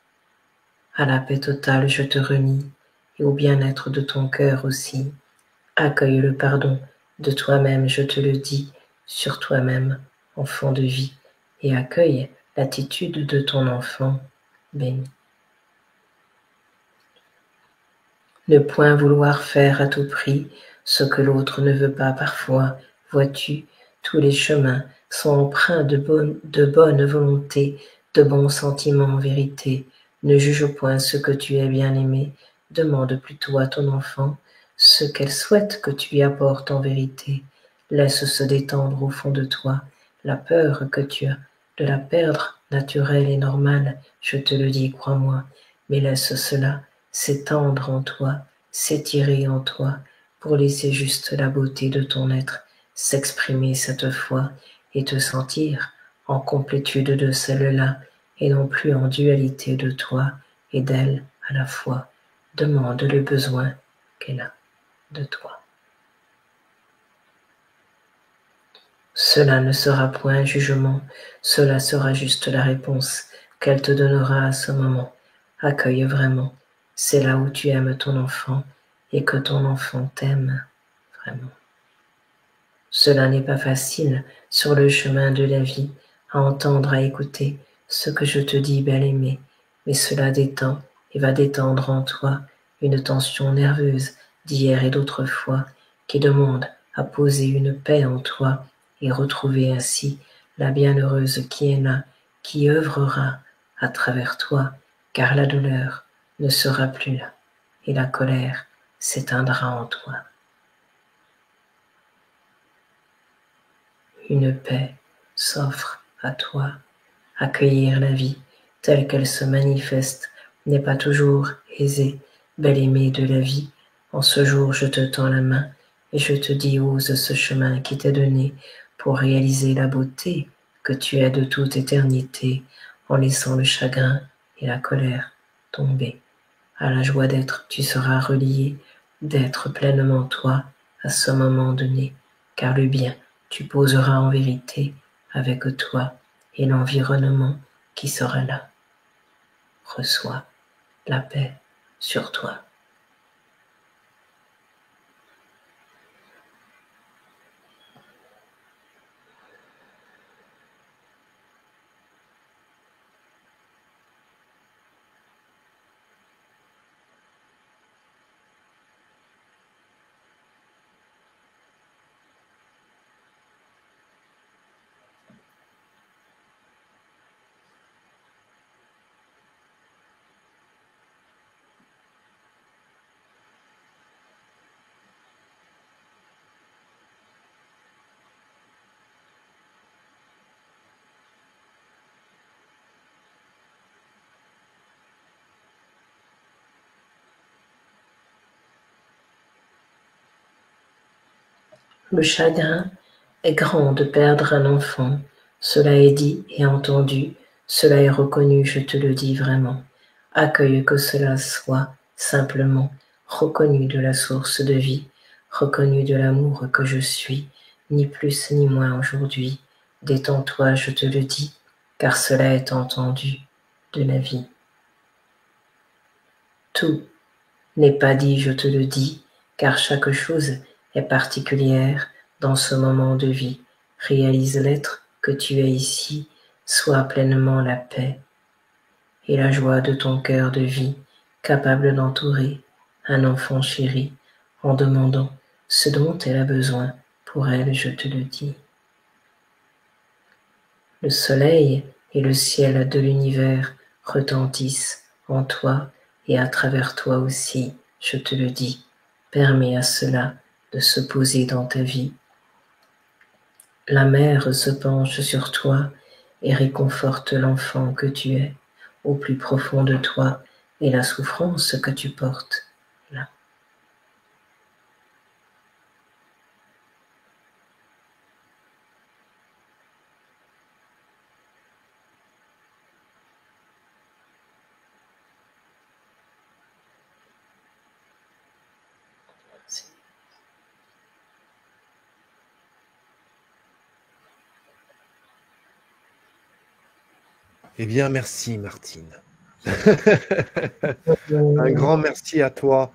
À la paix totale je te remis, et au bien-être de ton cœur aussi. Accueille le pardon de toi-même, je te le dis, sur toi-même, enfant de vie, et accueille l'attitude de ton enfant béni. Ne point vouloir faire à tout prix ce que l'autre ne veut pas parfois, vois-tu, tous les chemins sont empreints de bonne volonté, de bons sentiments en vérité. Ne juge point ce que tu es bien-aimé, Demande plutôt à ton enfant ce qu'elle souhaite que tu lui apportes en vérité. Laisse se détendre au fond de toi la peur que tu as de la perdre, naturelle et normale, je te le dis, crois-moi, mais laisse cela s'étendre en toi, s'étirer en toi, pour laisser juste la beauté de ton être s'exprimer cette fois et te sentir en complétude de celle-là et non plus en dualité de toi et d'elle à la fois. Demande le besoin qu'elle a de toi. Cela ne sera point un jugement, cela sera juste la réponse qu'elle te donnera à ce moment. Accueille vraiment, c'est là où tu aimes ton enfant et que ton enfant t'aime vraiment. Cela n'est pas facile sur le chemin de la vie à entendre, à écouter ce que je te dis, bel-aimé, mais cela détend et va détendre en toi une tension nerveuse d'hier et d'autrefois qui demande à poser une paix en toi et retrouver ainsi la bienheureuse qui est là, qui œuvrera à travers toi, car la douleur ne sera plus là et la colère s'éteindra en toi. Une paix s'offre à toi. Accueillir la vie telle qu'elle se manifeste n'est pas toujours aisé, bel-aimé de la vie. En ce jour, je te tends la main et je te dis, ose ce chemin qui t'est donné pour réaliser la beauté que tu es de toute éternité, en laissant le chagrin et la colère tomber. À la joie d'être, tu seras relié, d'être pleinement toi à ce moment donné, car le bien tu poseras en vérité avec toi et l'environnement qui sera là. Reçois la paix sur toi. Le chagrin est grand de perdre un enfant. Cela est dit et entendu, cela est reconnu, je te le dis vraiment. Accueille que cela soit simplement reconnu de la source de vie, reconnu de l'amour que je suis, ni plus ni moins aujourd'hui. Détends-toi, je te le dis, car cela est entendu de la vie. Tout n'est pas dit, je te le dis, car chaque chose est particulière dans ce moment de vie. Réalise l'être que tu es ici, sois pleinement la paix et la joie de ton cœur de vie, capable d'entourer un enfant chéri en demandant ce dont elle a besoin pour elle, je te le dis. Le soleil et le ciel de l'univers retentissent en toi et à travers toi aussi, je te le dis. Permets à cela de se poser dans ta vie. La mère se penche sur toi et réconforte l'enfant que tu es au plus profond de toi et la souffrance que tu portes là. Eh bien, merci Martine. Un grand merci à toi,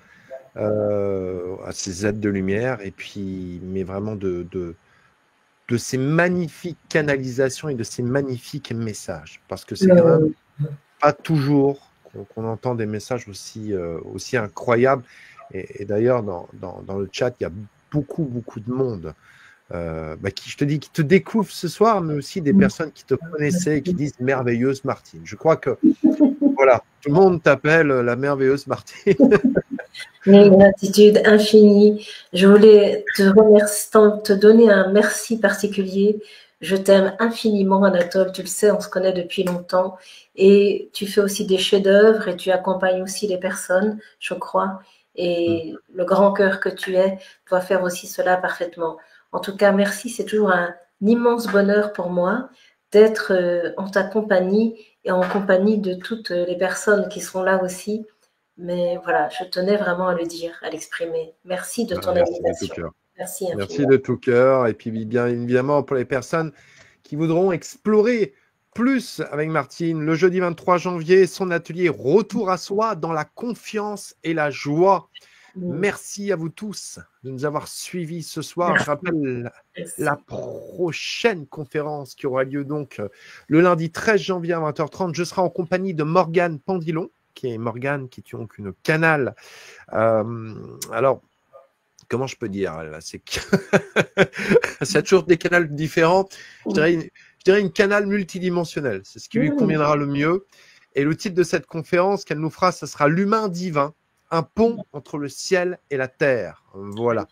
à ces êtres de lumière, et puis, mais vraiment de ces magnifiques canalisations et de ces magnifiques messages, parce que c'est quand même pas toujours qu'on entend des messages aussi incroyables. Et d'ailleurs, dans le chat, il y a beaucoup de monde qui, je te dis, qui te découvre ce soir, mais aussi des personnes qui te connaissaient et qui disent merveilleuse Martine. Je crois que voilà, tout le monde t'appelle la merveilleuse Martine. Une gratitude infinie. Je voulais te remercier, te donner un merci particulier. Je t'aime infiniment, Anatole. Tu le sais, on se connaît depuis longtemps. Et tu fais aussi des chefs-d'œuvre et tu accompagnes aussi les personnes, je crois. Et le grand cœur que tu es doit faire aussi cela parfaitement. En tout cas, merci. C'est toujours un immense bonheur pour moi d'être en ta compagnie et en compagnie de toutes les personnes qui sont là aussi. Mais voilà, je tenais vraiment à le dire, à l'exprimer. Merci de ton Merci de tout invitation. cœur. Merci Merci infiniment. de tout cœur. Et puis, bien évidemment, pour les personnes qui voudront explorer plus avec Martine, le jeudi 23 janvier, son atelier Retour à soi dans la confiance et la joie. Merci à vous tous de nous avoir suivis ce soir. Merci. Je rappelle Merci. la prochaine conférence qui aura lieu donc le lundi 13 janvier à 20h30. Je serai en compagnie de Morgane Pandilon, qui est Morgane, qui est donc une canal. Alors, comment je peux dire, c'est c'est toujours des canaux différents. Je dirais une canal multidimensionnelle. C'est ce qui lui conviendra le mieux. Et le titre de cette conférence qu'elle nous fera, ce sera l'humain divin, un pont entre le ciel et la terre. Voilà.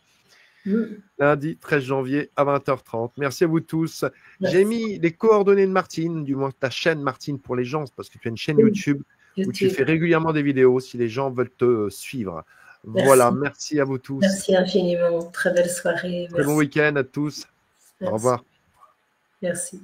Lundi 13 janvier à 20h30. Merci à vous tous. J'ai mis les coordonnées de Martine, du moins ta chaîne Martine pour les gens, parce que tu as une chaîne YouTube où tu fais régulièrement des vidéos si les gens veulent te suivre. Voilà, merci à vous tous. Merci infiniment. Très belle soirée. Très bon week-end à tous. Merci. Au revoir. Merci.